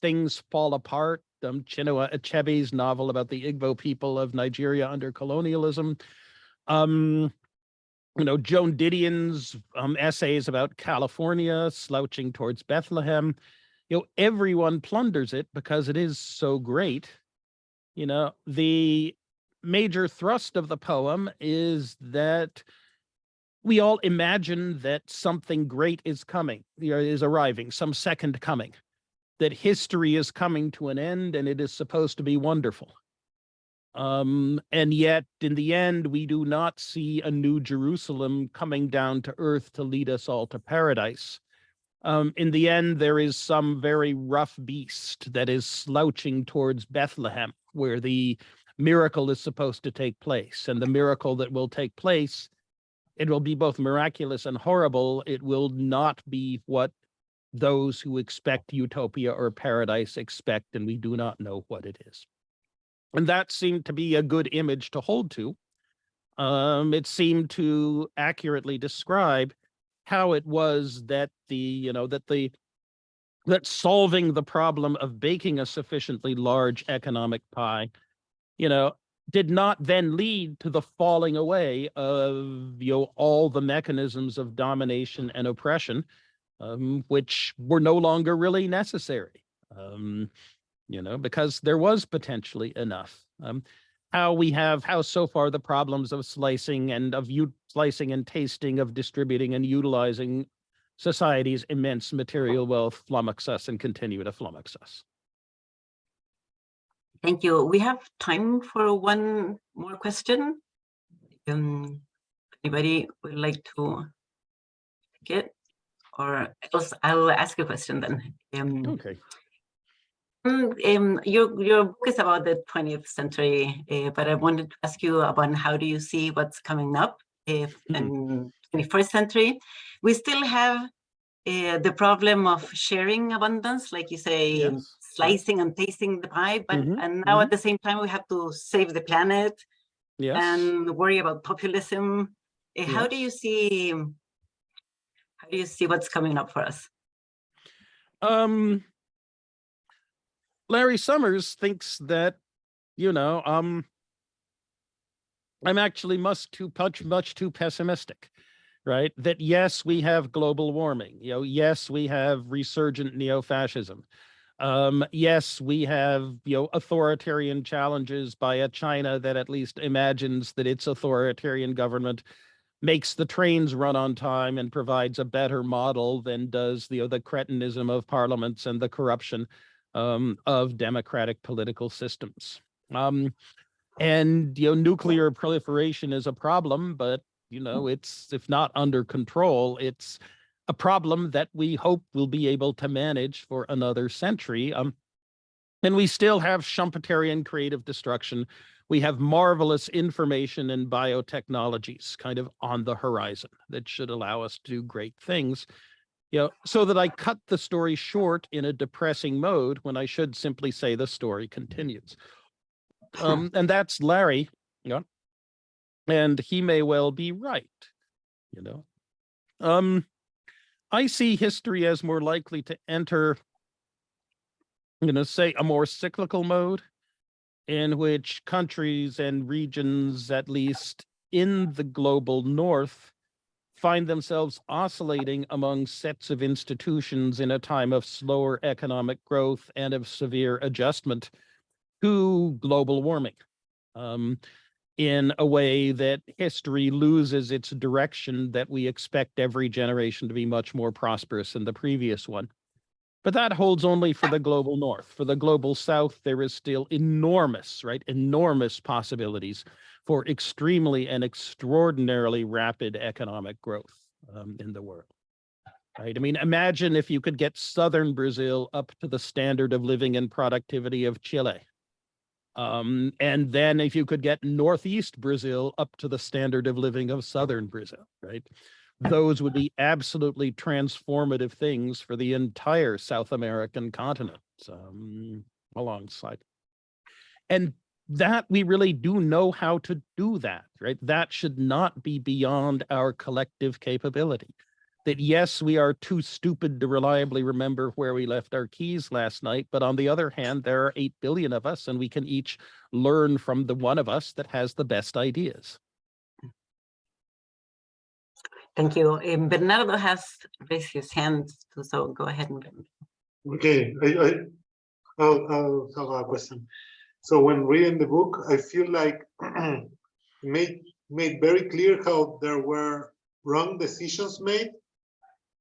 things fall apart, Chinua Achebe's novel about the Igbo people of Nigeria under colonialism, Joan Didion's essays about California, Slouching Towards Bethlehem. Everyone plunders it because it is so great. The major thrust of the poem is that we all imagine that something great is coming, is arriving, some second coming. that history is coming to an end and it is supposed to be wonderful. And yet, in the end, we do not see a new Jerusalem coming down to earth to lead us all to paradise. In the end, there is some very rough beast that is slouching towards Bethlehem, where the miracle is supposed to take place. And the miracle that will take place, it will be both miraculous and horrible. It will not be what those who expect utopia or paradise expect, and we do not know what it is. And that seemed to be a good image to hold to. It seemed to accurately describe how it was that that solving the problem of baking a sufficiently large economic pie, did not then lead to the falling away of all the mechanisms of domination and oppression, which were no longer really necessary, because there was potentially enough. How so far the problems of slicing and tasting, of distributing and utilizing society's immense material wealth flummox us and continue to flummox us. Thank you. We have time for one more question. Anybody would like to take it? Or else I'll ask a question then. Okay. Your book is about the 20th century, but I wanted to ask you about how do you see what's coming up in 21st century? We still have the problem of sharing abundance, like you say, Yes. slicing and tasting the pie, but and now at the same time we have to save the planet and worry about populism. How do you see what's coming up for us? Larry Summers thinks that, I'm actually much too pessimistic, right? That yes, we have global warming. Yes, we have resurgent neo-fascism. Yes, we have, authoritarian challenges by a China that at least imagines that its authoritarian government makes the trains run on time and provides a better model than does the cretinism of parliaments and the corruption of democratic political systems. And nuclear proliferation is a problem, but it's, if not under control, it's a problem that we hope we'll be able to manage for another century. And we still have Schumpeterian creative destruction. We have marvelous information and biotechnologies kind of on the horizon that should allow us to do great things. So that I cut the story short in a depressing mode when I should simply say the story continues. And that's Larry, and he may well be right, I see history as more likely to enter, say, a more cyclical mode in which countries and regions, at least in the global north, find themselves oscillating among sets of institutions in a time of slower economic growth and of severe adjustment to global warming, in a way that history loses its direction, that we expect every generation to be much more prosperous than the previous one. But that holds only for the global north. For the global south, there is still enormous possibilities for extremely and extraordinarily rapid economic growth in the world, right? I mean, imagine if you could get southern Brazil up to the standard of living and productivity of Chile. And then if you could get northeast Brazil up to the standard of living of southern Brazil, right? Those would be absolutely transformative things for the entire South American continent alongside. And that we really do know how to do that, right? That should not be beyond our collective capability. That yes, we are too stupid to reliably remember where we left our keys last night, but on the other hand, there are 8 billion of us, and we can each learn from the one of us that has the best ideas. Thank you. Bernardo has raised his hand, so go ahead. Okay, I'll have a question. So when reading the book, I feel like it made very clear how there were wrong decisions made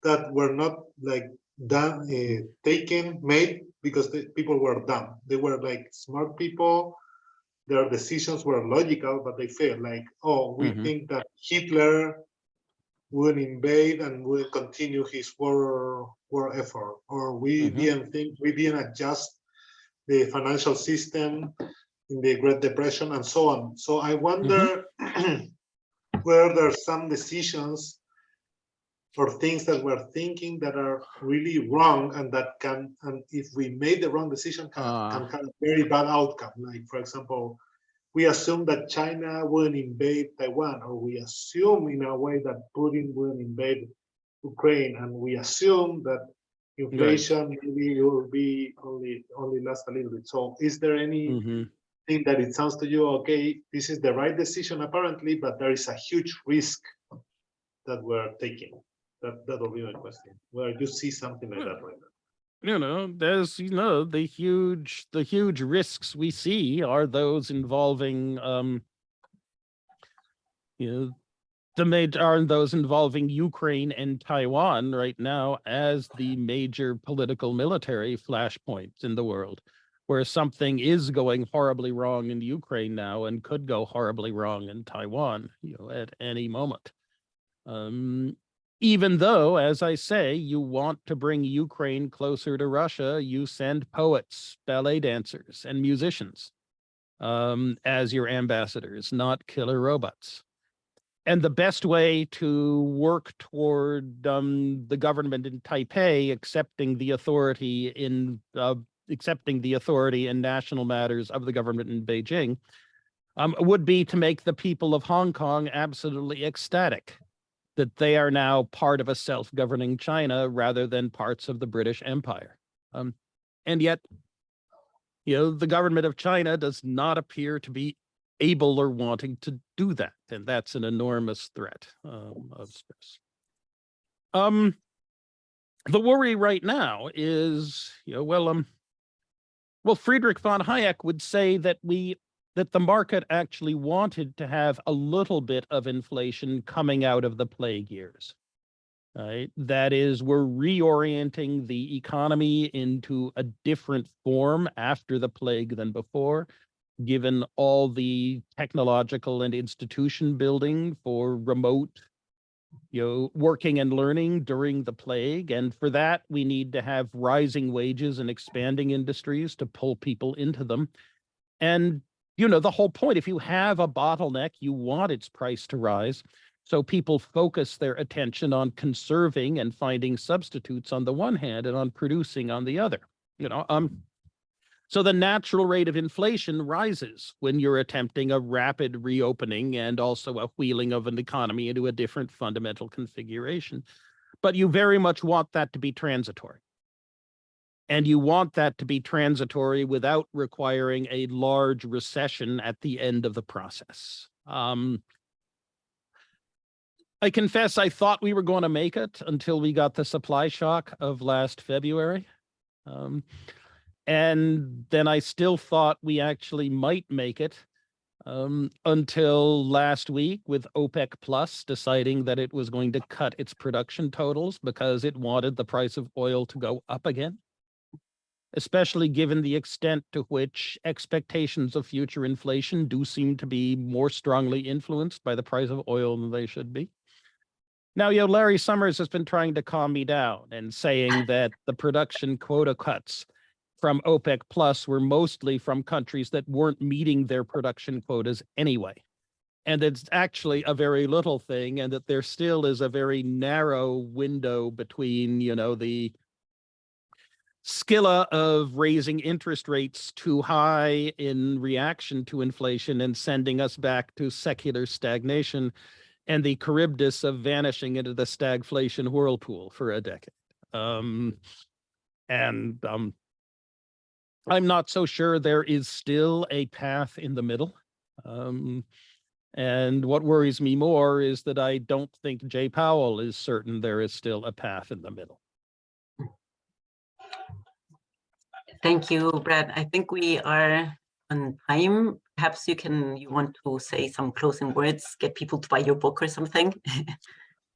that were not like made because the people were dumb. They were like smart people. Their decisions were logical, but they failed. Like, oh, we think that Hitler would invade and would continue his war effort, or we didn't adjust the financial system in the Great Depression and so on. So I wonder whether there's some decisions or things that we're thinking that are really wrong, and that can, and if we made the wrong decision, can have a very bad outcome. Like, for example, we assume that China wouldn't invade Taiwan, or we assume in a way that Putin wouldn't invade Ukraine, and we assume that inflation maybe will be only last a little bit. So is there any thing that it sounds to you, okay, this is the right decision apparently, but there is a huge risk that we're taking? That will be my question. Where you see something like that right now? There's, the huge risks we see are those involving, those involving Ukraine and Taiwan right now as the major political military flashpoints in the world, where something is going horribly wrong in Ukraine now and could go horribly wrong in Taiwan, at any moment. Even though, as I say, you want to bring Ukraine closer to Russia, you send poets, ballet dancers, and musicians as your ambassadors, not killer robots. And the best way to work toward the government in Taipei accepting the authority in national matters of the government in Beijing would be to make the people of Hong Kong absolutely ecstatic that they are now part of a self-governing China rather than parts of the British Empire. And yet, the government of China does not appear to be able or wanting to do that. And that's an enormous threat of stress. The worry right now is, Friedrich von Hayek would say that the market actually wanted to have a little bit of inflation coming out of the plague years, right? That is, we're reorienting the economy into a different form after the plague than before, given all the technological and institution building for remote, working and learning during the plague. And for that, we need to have rising wages and expanding industries to pull people into them. And the whole point, if you have a bottleneck, you want its price to rise. So people focus their attention on conserving and finding substitutes on the one hand and on producing on the other. So the natural rate of inflation rises when you're attempting a rapid reopening and also a wheeling of an economy into a different fundamental configuration. But you very much want that to be transitory. And you want that to be transitory without requiring a large recession at the end of the process. I confess I thought we were going to make it until we got the supply shock of last February. And then I still thought we actually might make it until last week with OPEC Plus deciding that it was going to cut its production totals because it wanted the price of oil to go up again, especially given the extent to which expectations of future inflation do seem to be more strongly influenced by the price of oil than they should be. Now, Larry Summers has been trying to calm me down and saying that the production quota cuts from OPEC Plus were mostly from countries that weren't meeting their production quotas anyway. And it's actually a very little thing, and that there still is a very narrow window between, the skilla of raising interest rates too high in reaction to inflation and sending us back to secular stagnation, and the Charybdis of vanishing into the stagflation whirlpool for a decade. I'm not so sure there is still a path in the middle. And what worries me more is that I don't think Jay Powell is certain there is still a path in the middle. Thank you, Brad. I think we are on time. Perhaps you want to say some closing words, get people to buy your book or something.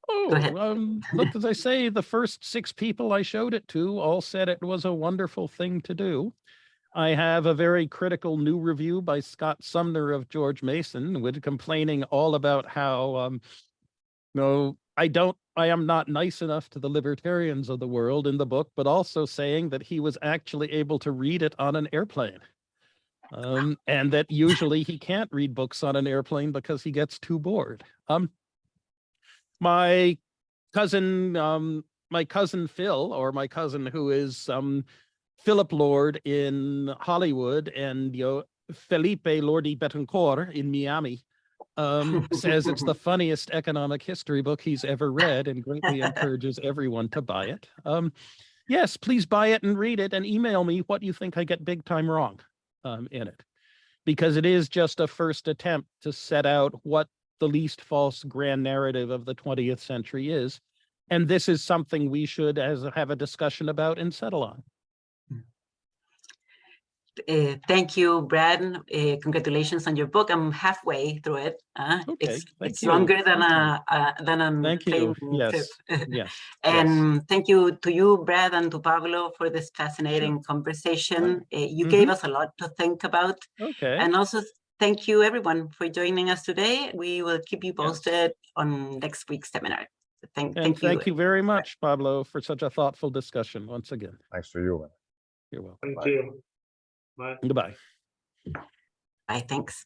Go ahead. Look, as I say, the first 6 people I showed it to all said it was a wonderful thing to do. I have a very critical new review by Scott Sumner of George Mason, with complaining all about how, no, I am not nice enough to the libertarians of the world in the book, but also saying that he was actually able to read it on an airplane. And that usually he can't read books on an airplane because he gets too bored. My cousin Phil, or my cousin who is Philip Lord in Hollywood, and Felipe Lordy Betancourt in Miami, says it's the funniest economic history book he's ever read, and greatly encourages everyone to buy it. Yes, please buy it and read it, and email me what you think I get big time wrong in it, because it is just a first attempt to set out what the least false grand narrative of the 20th century is. And this is something we should have a discussion about and settle on. Thank you, Brad. Congratulations on your book. I'm halfway through it. Okay, it's longer than a Thank plane you. Yes. trip. Yes. And thank you to you, Brad, and to Pablo for this fascinating conversation. You gave us a lot to think about. Okay. And also thank you, everyone, for joining us today. We will keep you posted on next week's seminar. Thank you very much, Pablo, for such a thoughtful discussion once again. Thanks to you, man. You're welcome. Thank you. Bye. Goodbye. Bye, thanks.